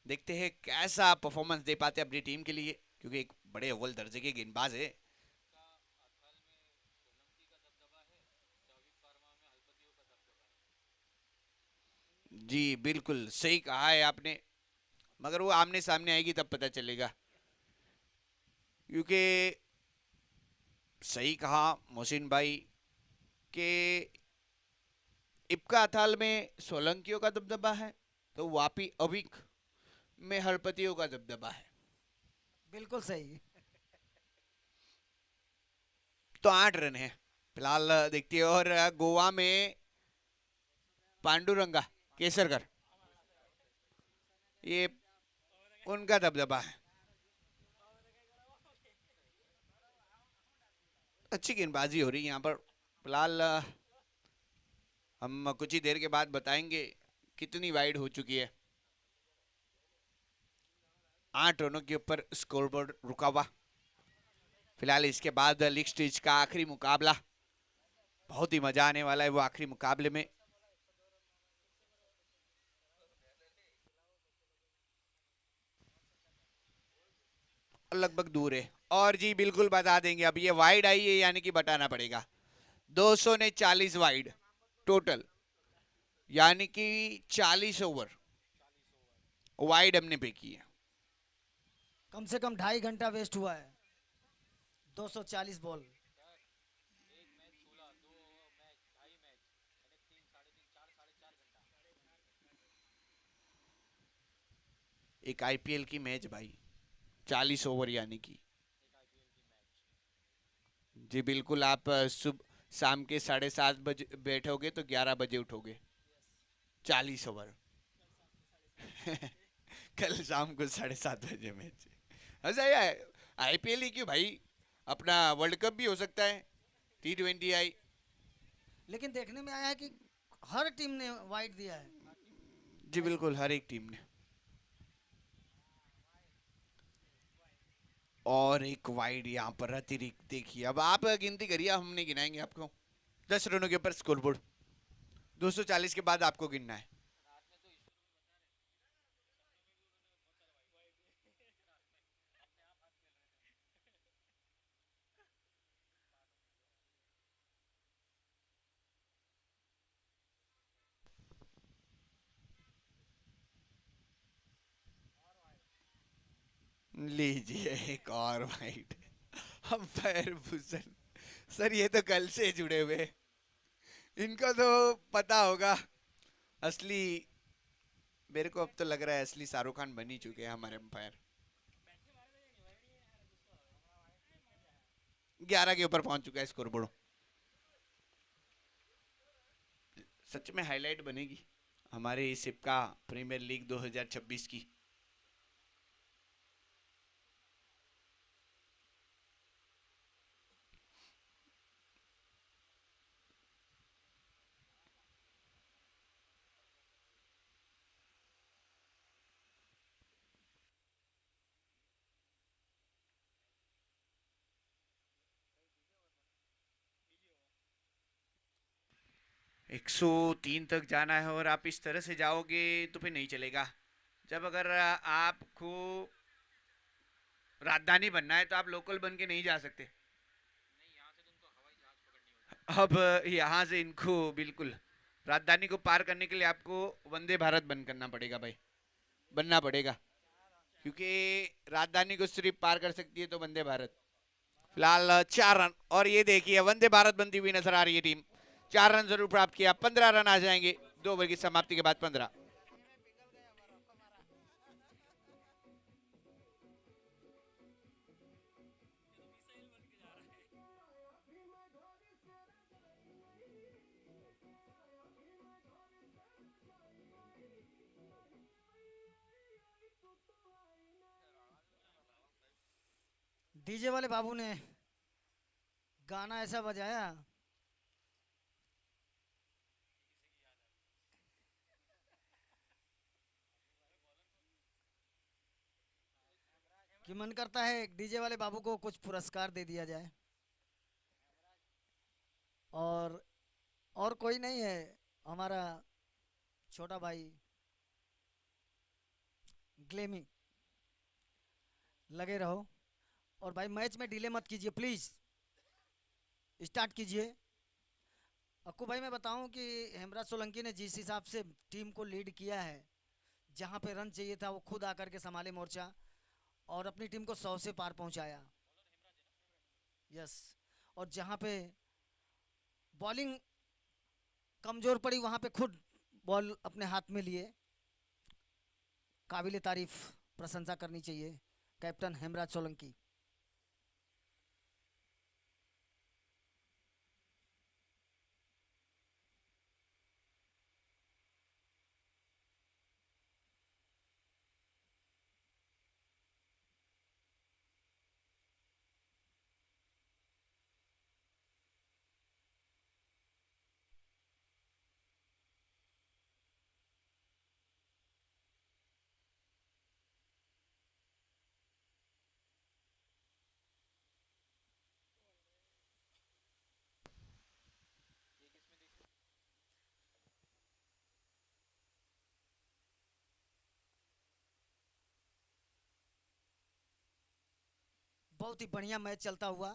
देखते हैं कैसा परफॉर्मेंस दे पाते अपनी टीम के लिए, क्योंकि एक बड़े अव्वल दर्जे के गेंदबाज है। जी बिल्कुल सही कहा है आपने, मगर वो आमने सामने आएगी तब पता चलेगा। क्योंकि सही कहा मोहसिन भाई के इब्का अथाल में सोलंकियों का दबदबा है, तो वापी अविक में हरपतियों का दबदबा है। बिल्कुल सही। तो 8 रन है फिलहाल देखती है। और गोवा में पांडुरंगा केसरकर, ये उनका दबदबा है। अच्छी गेंदबाजी हो रही है यहाँ पर फिलहाल। हम कुछ ही देर के बाद बताएंगे कितनी वाइड हो चुकी है। 8 रनों के ऊपर स्कोरबोर्ड रुका हुआ फिलहाल। इसके बाद लीग स्टेज का आखिरी मुकाबला, बहुत ही मजा आने वाला है वो आखिरी मुकाबले में। लगभग दूर है और जी बिल्कुल बता देंगे। अब ये वाइड आई है यानी कि बताना पड़ेगा। 200 ने 40 वाइड टोटल, यानी कि 40 ओवर वाइड हमने पे की है। कम से कम 2.5 घंटा वेस्ट हुआ है। 240 बॉल। एक आईपीएल की मैच भाई, 40 ओवर यानी कि, जी बिल्कुल। आप सुबह शाम के 7:30 बजे बैठोगे तो 11 बजे उठोगे। 40 ओवर कल शाम को 7:30 बजे मैच। ऐसा है, आईपीएल ही क्यों भाई, अपना वर्ल्ड कप भी हो सकता है, T20 आई। लेकिन देखने में आया है कि हर टीम ने वाइड दिया है। जी बिल्कुल, हर एक टीम ने। और एक वाइड यहाँ पर अतिरिक्त देखिए, अब आप गिनती करिए, हम नहीं गिनाएंगे आपको। 10 रनों के ऊपर स्कोरबोर्ड, 240 के बाद आपको गिनना है। लीजिए एक और वाइड। अंपायर भूषण सर, ये तो कल से जुड़े हुए, इनको तो पता होगा। असली, मेरे को अब तो लग रहा है असली शाहरुख खान बन ही चुके हैं हमारे अंपायर। 11 के ऊपर पहुंच चुका है स्कोरबोर्ड। सच में हाईलाइट बनेगी हमारे इस सिपका प्रीमियर लीग 2026 की। एक सौ तीन तक जाना है, और आप इस तरह से जाओगे तो फिर नहीं चलेगा। जब अगर आपको राजधानी बनना है तो आप लोकल बन के नहीं जा सकते। अब यहाँ से इनको बिल्कुल राजधानी को पार करने के लिए आपको वंदे भारत बंद करना पड़ेगा भाई, बनना पड़ेगा, क्योंकि राजधानी को सिर्फ पार कर सकती है तो वंदे भारत। फिलहाल 4 रन, और ये देखिए वंदे भारत बनती हुई नजर आ रही है टीम। 4 रन जरूर प्राप्त किया, 15 रन आ जाएंगे 2 ओवर की समाप्ति के बाद। 15। डीजे वाले बाबू ने गाना ऐसा बजाया कि मन करता है डीजे वाले बाबू को कुछ पुरस्कार दे दिया जाए। और और कोई नहीं है, हमारा छोटा भाई ग्लेमी। लगे रहो, और भाई मैच में डिले मत कीजिए प्लीज, स्टार्ट कीजिए। अक्कू भाई मैं बताऊं कि हेमराज सोलंकी ने जिस हिसाब से टीम को लीड किया है, जहां पे रन चाहिए था वो खुद आकर के संभाले मोर्चा और अपनी टीम को 100 से पार पहुंचाया। यस, और जहां पे बॉलिंग कमजोर पड़ी वहां पे खुद बॉल अपने हाथ में लिए। काबिले तारीफ, प्रशंसा करनी चाहिए कैप्टन हेमराज सोलंकी। बहुत ही बढ़िया मैच चलता हुआ,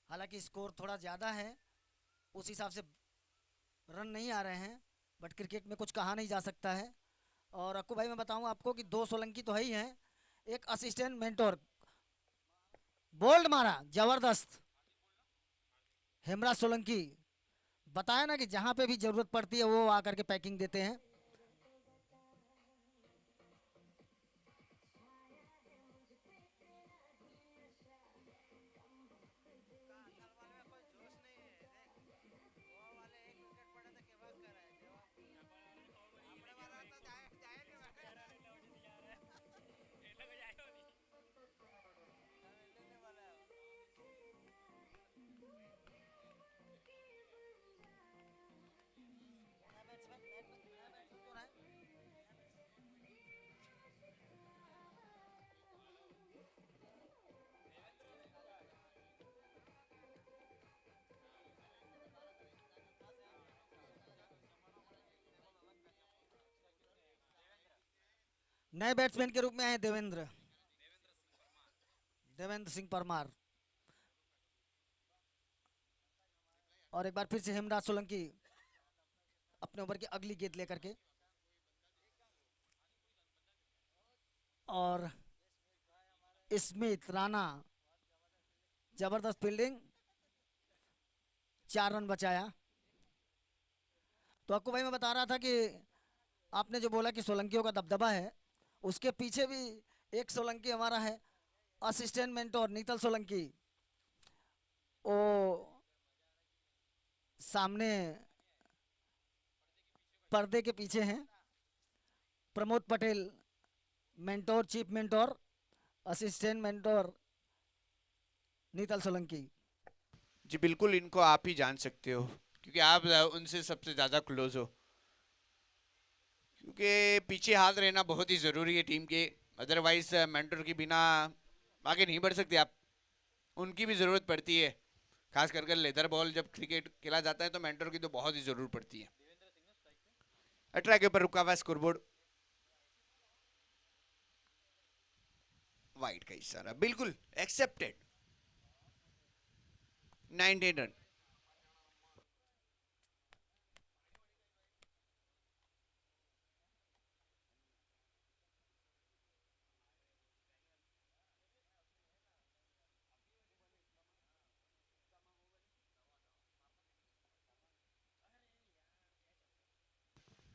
हालांकि स्कोर थोड़ा ज़्यादा है उस हिसाब से रन नहीं आ रहे हैं, बट क्रिकेट में कुछ कहा नहीं जा सकता है। और अक्कू भाई मैं बताऊं आपको कि 2 सोलंकी तो है ही हैं, एक असिस्टेंट मेंटोर। बोल्ड मारा, जबरदस्त हेमराज सोलंकी। बताया ना कि जहां पे भी जरूरत पड़ती है वो आकर के पैकिंग देते हैं। नए बैट्समैन के रूप में आए देवेंद्र देवेंद्र सिंह परमार। और एक बार फिर से हेमराज सोलंकी अपने ओवर की अगली गेंद लेकर के। और स्मिथ राणा, जबरदस्त फील्डिंग, 4 रन बचाया। तो आपको भाई मैं बता रहा था कि आपने जो बोला कि सोलंकियों का दबदबा है, उसके पीछे भी एक सोलंकी हमारा है, असिस्टेंट मेंटोर नीतल सोलंकी। वो सामने पर्दे के पीछे हैं। Pramod Patel mentor, chief mentor, assistant mentor Nital Solanki. जी बिल्कुल, इनको आप ही जान सकते हो क्योंकि आप उनसे सबसे ज़्यादा क्लोज हो। क्योंकि पीछे हाथ रहना बहुत ही ज़रूरी है टीम के, अदरवाइज मेंटर के बिना आगे नहीं बढ़ सकते आप। उनकी भी ज़रूरत पड़ती है, खास करके लेदर बॉल जब क्रिकेट खेला जाता है तो मेंटर की तो बहुत ही ज़रूरत पड़ती है। 18 के ऊपर रुका हुआ स्कोरबोर्ड, वाइड का इशारा, बिल्कुल एक्सेप्टेड। 19 रन।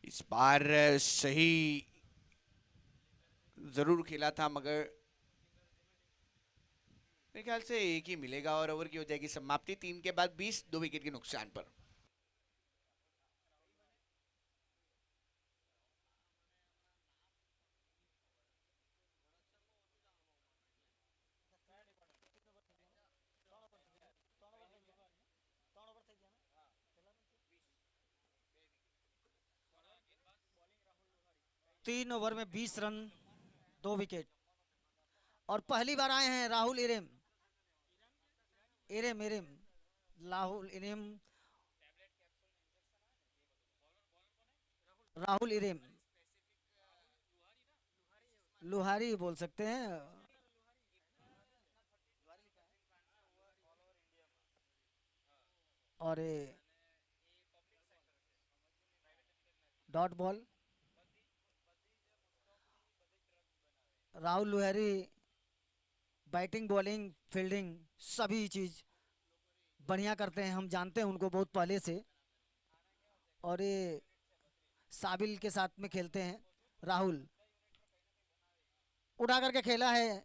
इस बार सही जरूर खेला था, मगर मेरे ख्याल से एक ही मिलेगा और ओवर की हो जाएगी समाप्ति। 3 के बाद 20, 2 विकेट के नुकसान पर। तीन ओवर में 20 रन, 2 विकेट। और पहली बार आए हैं राहुल इरेम, इरेम इरेम राहुल इरेम, राहुल इरेम, लुहारी बोल सकते हैं। और डॉट बॉल, राहुल लुहारी बैटिंग बॉलिंग फील्डिंग सभी चीज बढ़िया करते हैं, हम जानते हैं उनको बहुत पहले से। और ये साबिल के साथ में खेलते हैं। राहुल उड़ा करके खेला है,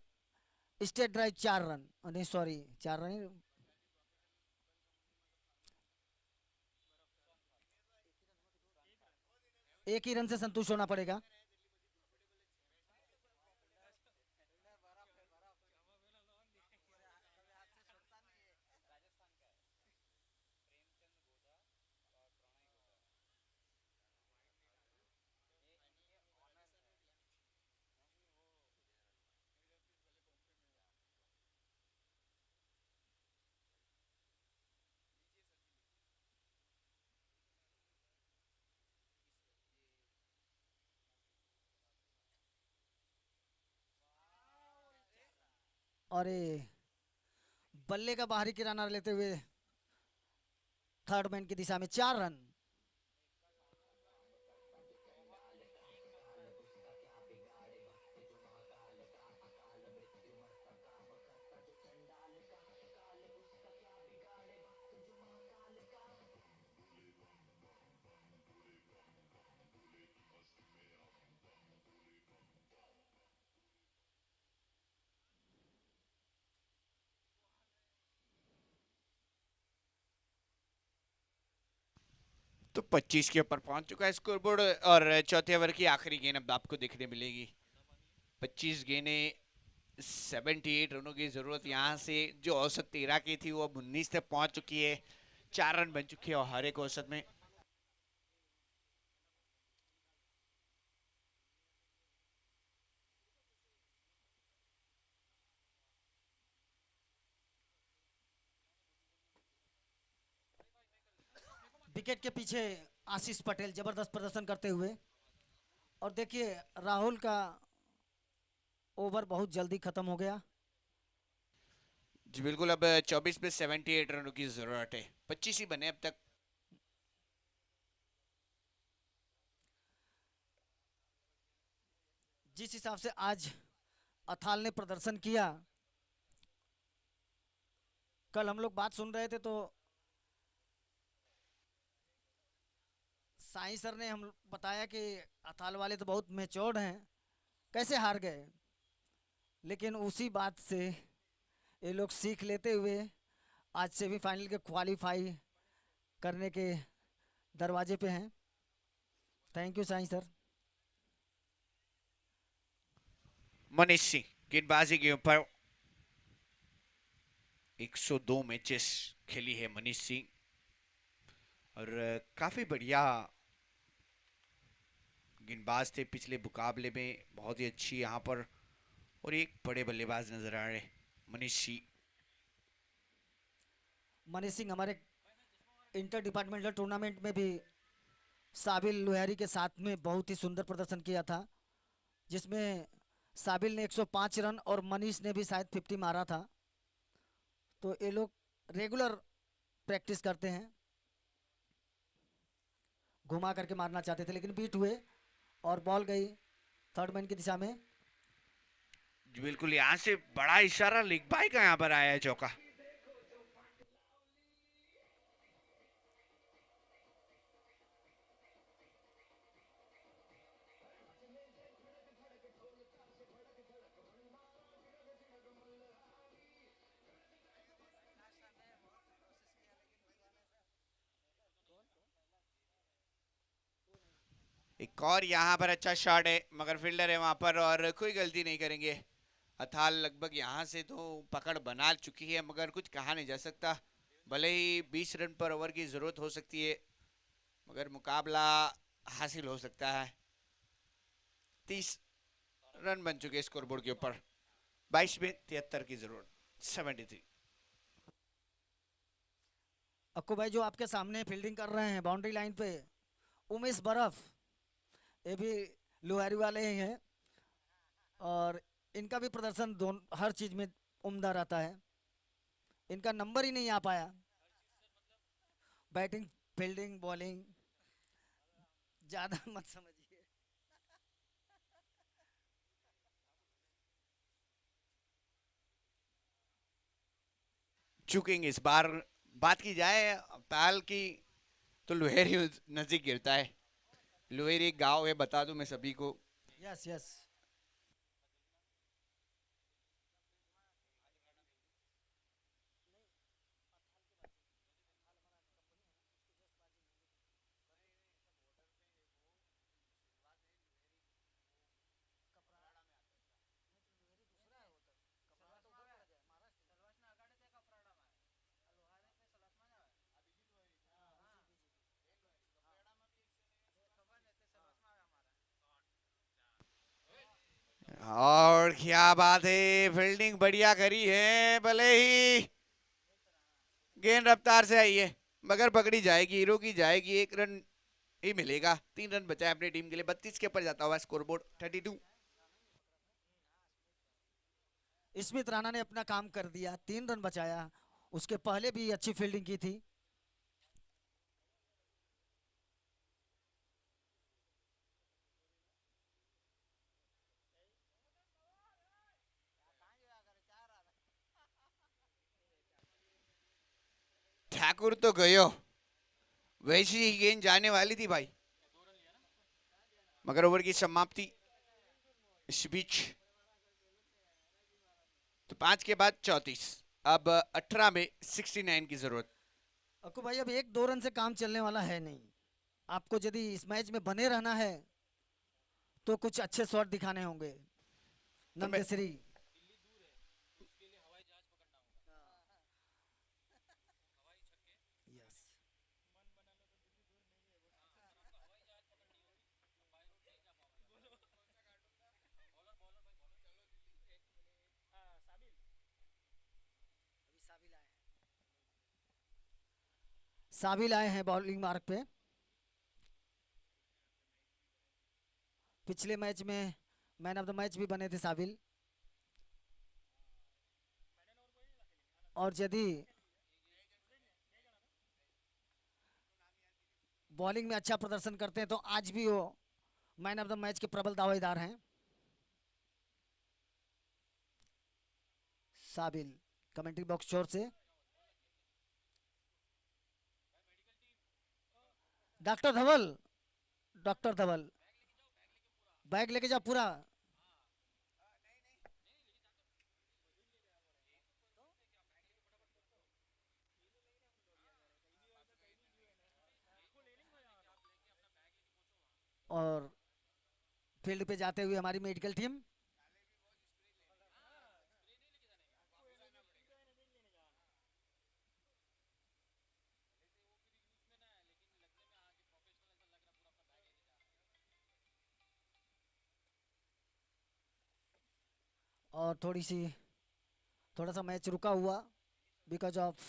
स्टेट ड्राइव 4 रन, नहीं सॉरी 4 रन, एक ही रन से संतुष्ट होना पड़ेगा। और बल्ले का बाहरी किराना लेते हुए थर्ड मैन की दिशा में 4 रन। तो 25 के ऊपर पहुंच चुका है स्कोरबोर्ड और चौथे ओवर की आखिरी गेंद अब आपको देखने मिलेगी। 25 गेंदें 78 रनों की जरूरत, यहाँ से जो औसत 13 की थी वो अब 19 तक पहुंच चुकी है। 4 रन बन चुके हैं और हर एक औसत में। विकेट के पीछे आशीष पटेल जबरदस्त प्रदर्शन करते हुए, और देखिए राहुल का ओवर बहुत जल्दी खत्म हो गया। जी बिल्कुल, अब 24 पे 78 रनों की जरूरत है। 25 ही बने अब तक। जिस हिसाब से आज अथाल ने प्रदर्शन किया, कल हम लोग बात सुन रहे थे तो साईं सर ने हम बताया कि अथाल वाले तो बहुत मैच्योर्ड हैं, कैसे हार गए। लेकिन उसी बात से ये लोग सीख लेते हुए आज सेमीफाइनल के क्वालिफाई करने के दरवाजे पे हैं। Thank you Sai sir. Manish Singh गेंदबाजी के ऊपर 102 मैचेस खेली है मनीष सिंह, और काफी बढ़िया गेंदबाज थे पिछले मुकाबले में, बहुत ही अच्छी यहाँ पर, और एक बड़े बल्लेबाज नजर आ रहे मनीष सिंह। मनीष सिंह हमारे इंटर डिपार्टमेंटल टूर्नामेंट में भी साबिल लोहारी के साथ में बहुत ही सुंदर प्रदर्शन किया था, जिसमें साबिल ने 105 रन और मनीष ने भी शायद 50 मारा था। तो ये लोग रेगुलर प्रैक्टिस करते हैं। घुमा करके मारना चाहते थे लेकिन बीट हुए और बॉल गई थर्ड मैन की दिशा में। जी बिल्कुल, यहाँ से बड़ा इशारा लेग बाई का यहाँ पर आया है, चौका। एक और यहाँ पर अच्छा शॉट है, मगर फील्डर है वहां पर और कोई गलती नहीं करेंगे। अथाल लगभग यहाँ से तो पकड़ बना चुकी है, मगर कुछ कहा नहीं जा सकता। भले ही 20 रन पर ओवर की जरूरत हो सकती है, मगर मुकाबला हासिल हो सकता है। 30 रन बन चुके स्कोरबोर्ड के ऊपर, 22 में 73 की जरूरत, 73। अक्कू भाई जो आपके सामने फील्डिंग कर रहे हैं बाउंड्री लाइन पे, उमेश बर्फ, ये भी लोहारी वाले ही हैं, और इनका भी प्रदर्शन हर चीज में उम्दा रहता है। इनका नंबर ही नहीं आ पाया, बैटिंग फील्डिंग बॉलिंग ज्यादा मत समझिए। चुकेंगे इस बार। बात की जाए ताल की तो लोहेरी नजदीक गिरता है। लोहेरी एक गांव है, बता दूं मैं सभी को। Yes yes. और क्या बात है, फील्डिंग बढ़िया करी है, भले ही गेंद रफ्तार से आई है, मगर पकड़ी जाएगी, हीरो की जाएगी। 1 रन ही मिलेगा। 3 रन बचा है अपनी टीम के लिए। 32 के ऊपर जाता हुआ स्कोरबोर्ड 32। स्मिथ राणा ने अपना काम कर दिया, 3 रन बचाया। उसके पहले भी अच्छी फील्डिंग की थी। ठाकुर तो गयो, वैसी ही गेंद जाने वाली थी भाई, मगर ओवर की समाप्ति इस बीच। तो 5 के बाद 34, अब 18 में 69 की जरूरत। अक्कू भाई अब 1-2 रन से काम चलने वाला है नहीं। आपको यदि इस मैच में बने रहना है तो कुछ अच्छे शॉट दिखाने होंगे। तो मैं नंदेश्री यस साबिल आए हैं बॉलिंग मार्क पे। पिछले मैच में मैन ऑफ द मैच भी बने थे साबिल। और यदि बॉलिंग में अच्छा प्रदर्शन करते हैं तो आज भी वो मैन ऑफ द मैच के प्रबल दावेदार हैं। साबिल कमेंट्री बॉक्स चोर से डॉक्टर धवल, डॉक्टर धवल बैग लेके जाओ पूरा। और फील्ड पे जाते हुए हमारी मेडिकल टीम। और थोड़ा सा मैच रुका हुआ बिकॉज ऑफ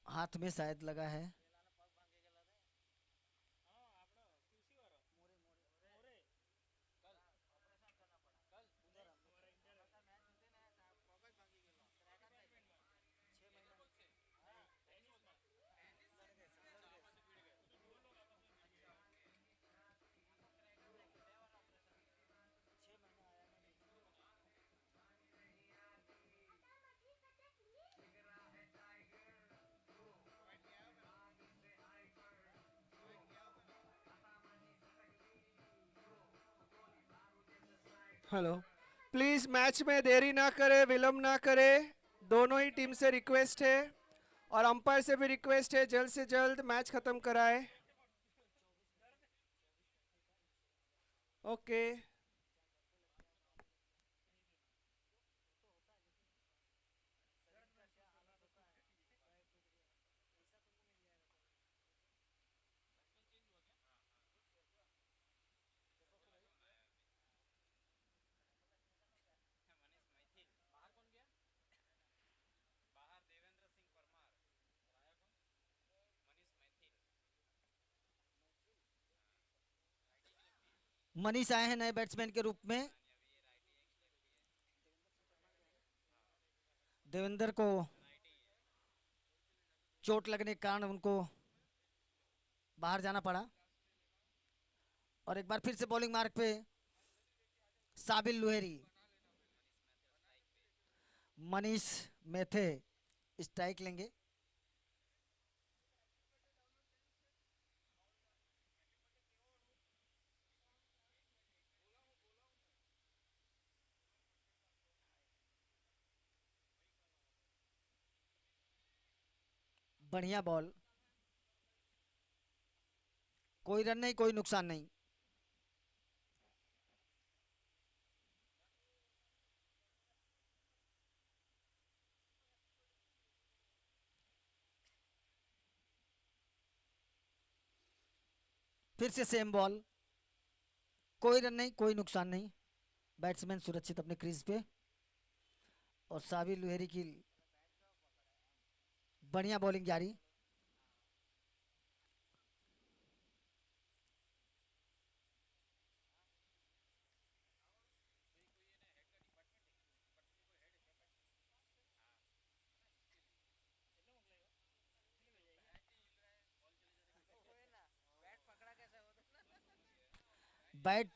हाथ में शायद लगा है। हेलो, प्लीज मैच में देरी ना करे, विलंब ना करे, दोनों ही टीम से रिक्वेस्ट है और अंपायर से भी रिक्वेस्ट है जल्द से जल्द मैच खत्म कराए। ओके। मनीष आए हैं नए बैट्समैन के रूप में। देवेंद्र को चोट लगने के कारण उनको बाहर जाना पड़ा। और एक बार फिर से बॉलिंग मार्क पे साबिल लुहेरी। मनीष मेथे स्ट्राइक लेंगे। बढ़िया बॉल, कोई रन नहीं, कोई नुकसान नहीं। फिर से सेम बॉल, कोई रन नहीं, कोई नुकसान नहीं। बैट्समैन सुरक्षित अपने क्रीज पे। और साबिर लुहेरी की बढ़िया बॉलिंग जारी। बैट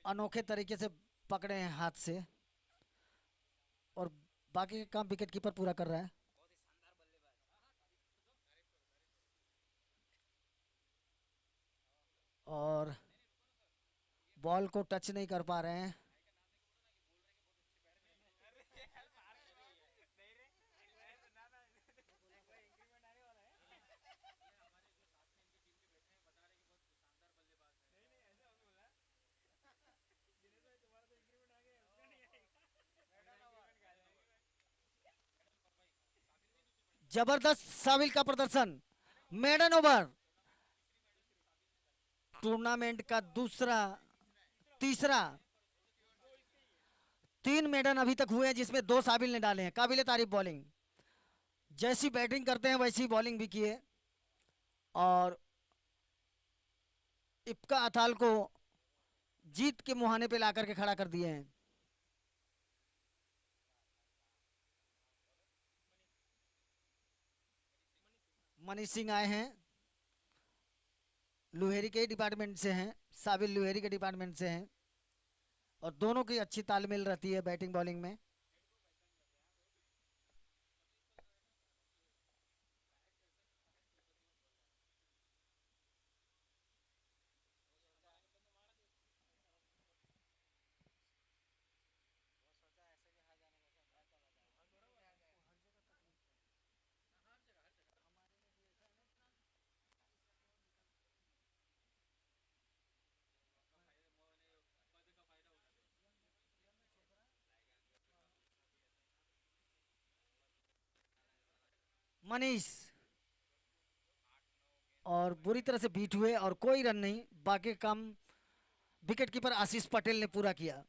अनोखे तरीके से पकड़े हैं हाथ से और बाकी का काम विकेट कीपर पूरा कर रहा है। और बॉल को टच नहीं कर पा रहे हैं। जबरदस्त साबिल का प्रदर्शन, मेडन ओवर, टूर्नामेंट का दूसरा तीसरा 3 मेडन अभी तक हुए हैं जिसमें 2 साबिल ने डाले हैं। काबिले तारीफ बॉलिंग, जैसी बैटिंग करते हैं वैसी बॉलिंग भी किए और इब्का अथाल को जीत के मुहाने पे लाकर के खड़ा कर दिए हैं। मनीष सिंह आए हैं, लुहेरी के डिपार्टमेंट से हैं, साबिल लुहेरी के डिपार्टमेंट से हैं और दोनों की अच्छी तालमेल रहती है बैटिंग बॉलिंग में। मनीष और बुरी तरह से बीट हुए और कोई रन नहीं, बाकी काम विकेट कीपर आशीष पटेल ने पूरा किया।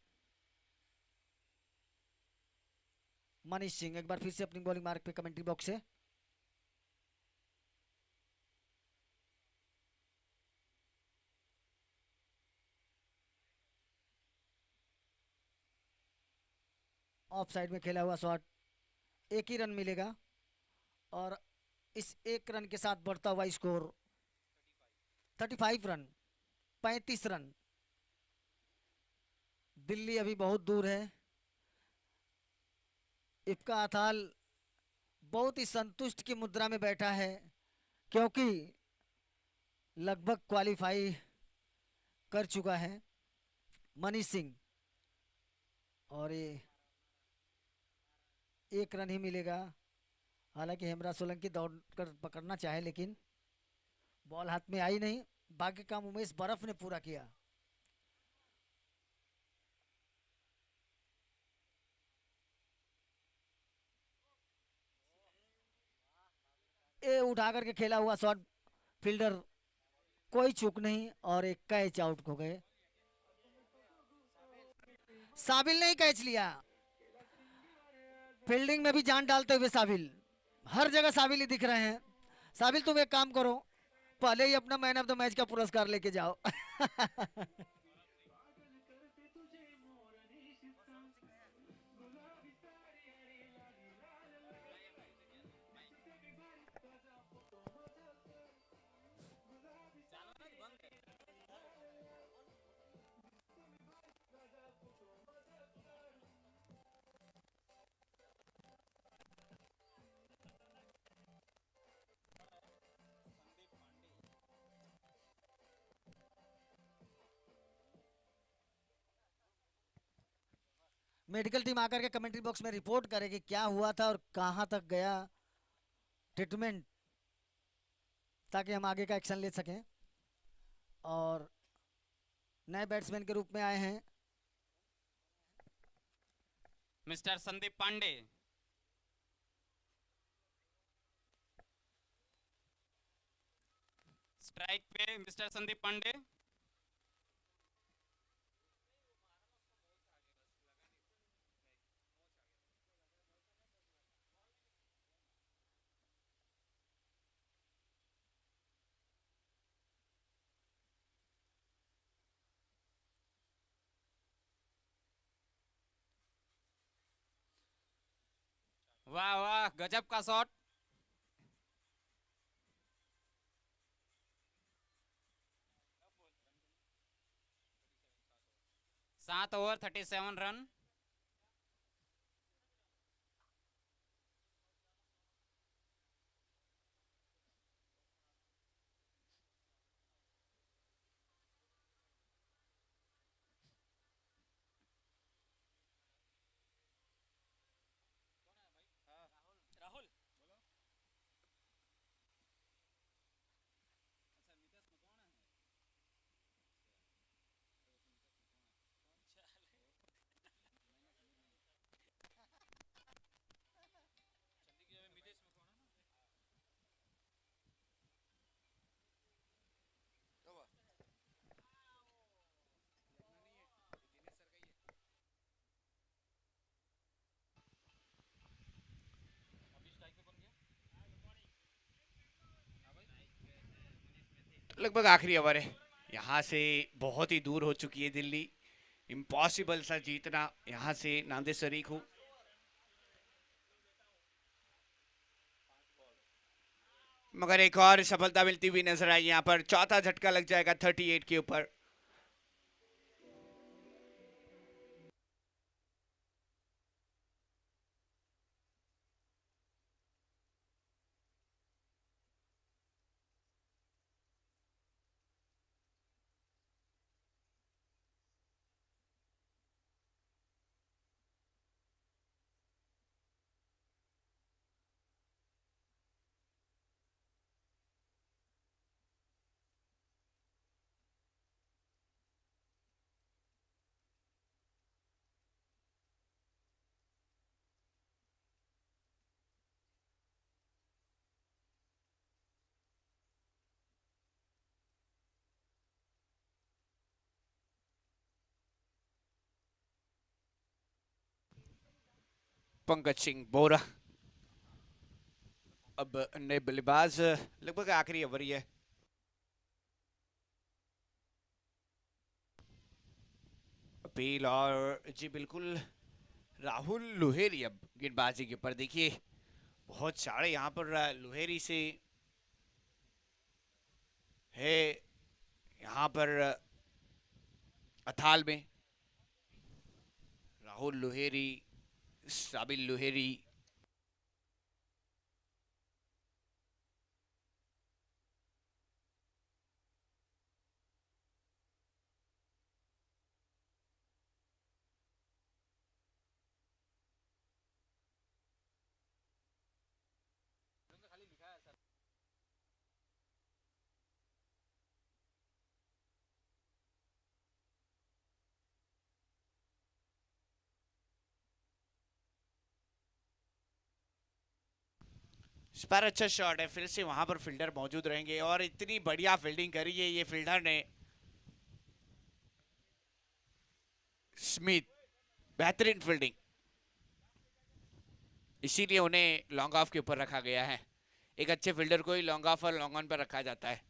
मनीष सिंह एक बार फिर से अपनी बॉलिंग मार्क पे कमेंट्री बॉक्स से। ऑफ साइड में खेला हुआ शॉट, एक ही रन मिलेगा और इस एक रन के साथ बढ़ता हुआ स्कोर 35 रन, 35 रन। दिल्ली अभी बहुत दूर है। इब्का अथाल बहुत ही संतुष्ट की मुद्रा में बैठा है क्योंकि लगभग क्वालिफाई कर चुका है मनीष सिंह और ये एक रन ही मिलेगा। हालांकि हेमराज सोलंकी दौड़ कर पकड़ना चाहे लेकिन बॉल हाथ में आई नहीं। बाकी काम उमेश बर्फ ने पूरा किया। ये उठा करके खेला हुआ शॉट, फील्डर कोई चूक नहीं और एक कैच आउट हो गए। साबिल ने ही कैच लिया, फील्डिंग में भी जान डालते हुए साबिल, हर जगह साबिल ही दिख रहे हैं। साबिल तुम एक काम करो, पहले ही अपना मैन ऑफ द मैच का पुरस्कार लेके जाओ। मेडिकल टीम आकर के कमेंट्री बॉक्स में रिपोर्ट करेगी क्या हुआ था और कहां तक गया ट्रीटमेंट, ताकि हम आगे का एक्शन ले सकें। और नए बैट्समैन के रूप में आए हैं मिस्टर संदीप पांडे। स्ट्राइक पे मिस्टर संदीप पांडे। वाह वाह, गजब का शॉट। सात ओवर 37 रन। लगभग आखिरी ओवर है, यहाँ से बहुत ही दूर हो चुकी है दिल्ली, इम्पॉसिबल सा जीतना यहाँ से नांदे शरीक हो। मगर एक और सफलता मिलती हुई नजर आई, यहाँ पर चौथा झटका लग जाएगा 38 के ऊपर। पंकज सिंह बोरा अब नए बल्लेबाज, लगभग आखिरी ओवर ही है। अपील और जी बिल्कुल राहुल लोहेरी अब गेंदबाजी के ऊपर। देखिए बहुत सारे यहाँ पर लोहेरी से है, यहाँ पर अथाल में राहुल लोहेरी, साबिल लोहेरी, इस बार अच्छा शॉट है, फिर से वहां पर फील्डर मौजूद रहेंगे और इतनी बढ़िया फील्डिंग करी है ये फील्डर ने, स्मिथ, बेहतरीन फील्डिंग, इसीलिए उन्हें लॉन्ग ऑफ के ऊपर रखा गया है। एक अच्छे फील्डर को ही लॉन्ग ऑफ और लॉन्ग ऑन पर रखा जाता है।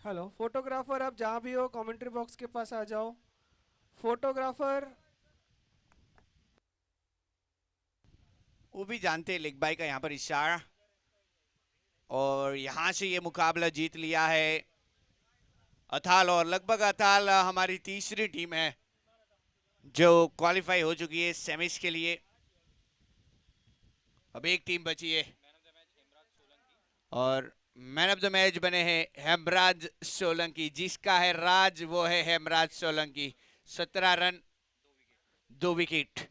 हेलो फोटोग्राफर, आप जहाँ भी हो कमेंट्री बॉक्स के पास आ जाओ। फोटोग्राफर, वो भी जानते हैं लेग बाई का यहाँ पर इशारा, और यहाँ से ये मुकाबला जीत लिया है अथाल, और लगभग अथाल हमारी तीसरी टीम है जो क्वालिफाई हो चुकी है सेमीज के लिए। अब एक टीम बची है और मैन ऑफ द मैच बने हैं हेमराज सोलंकी, जिसका है राज वो है हेमराज सोलंकी। 17 run 2 wicket.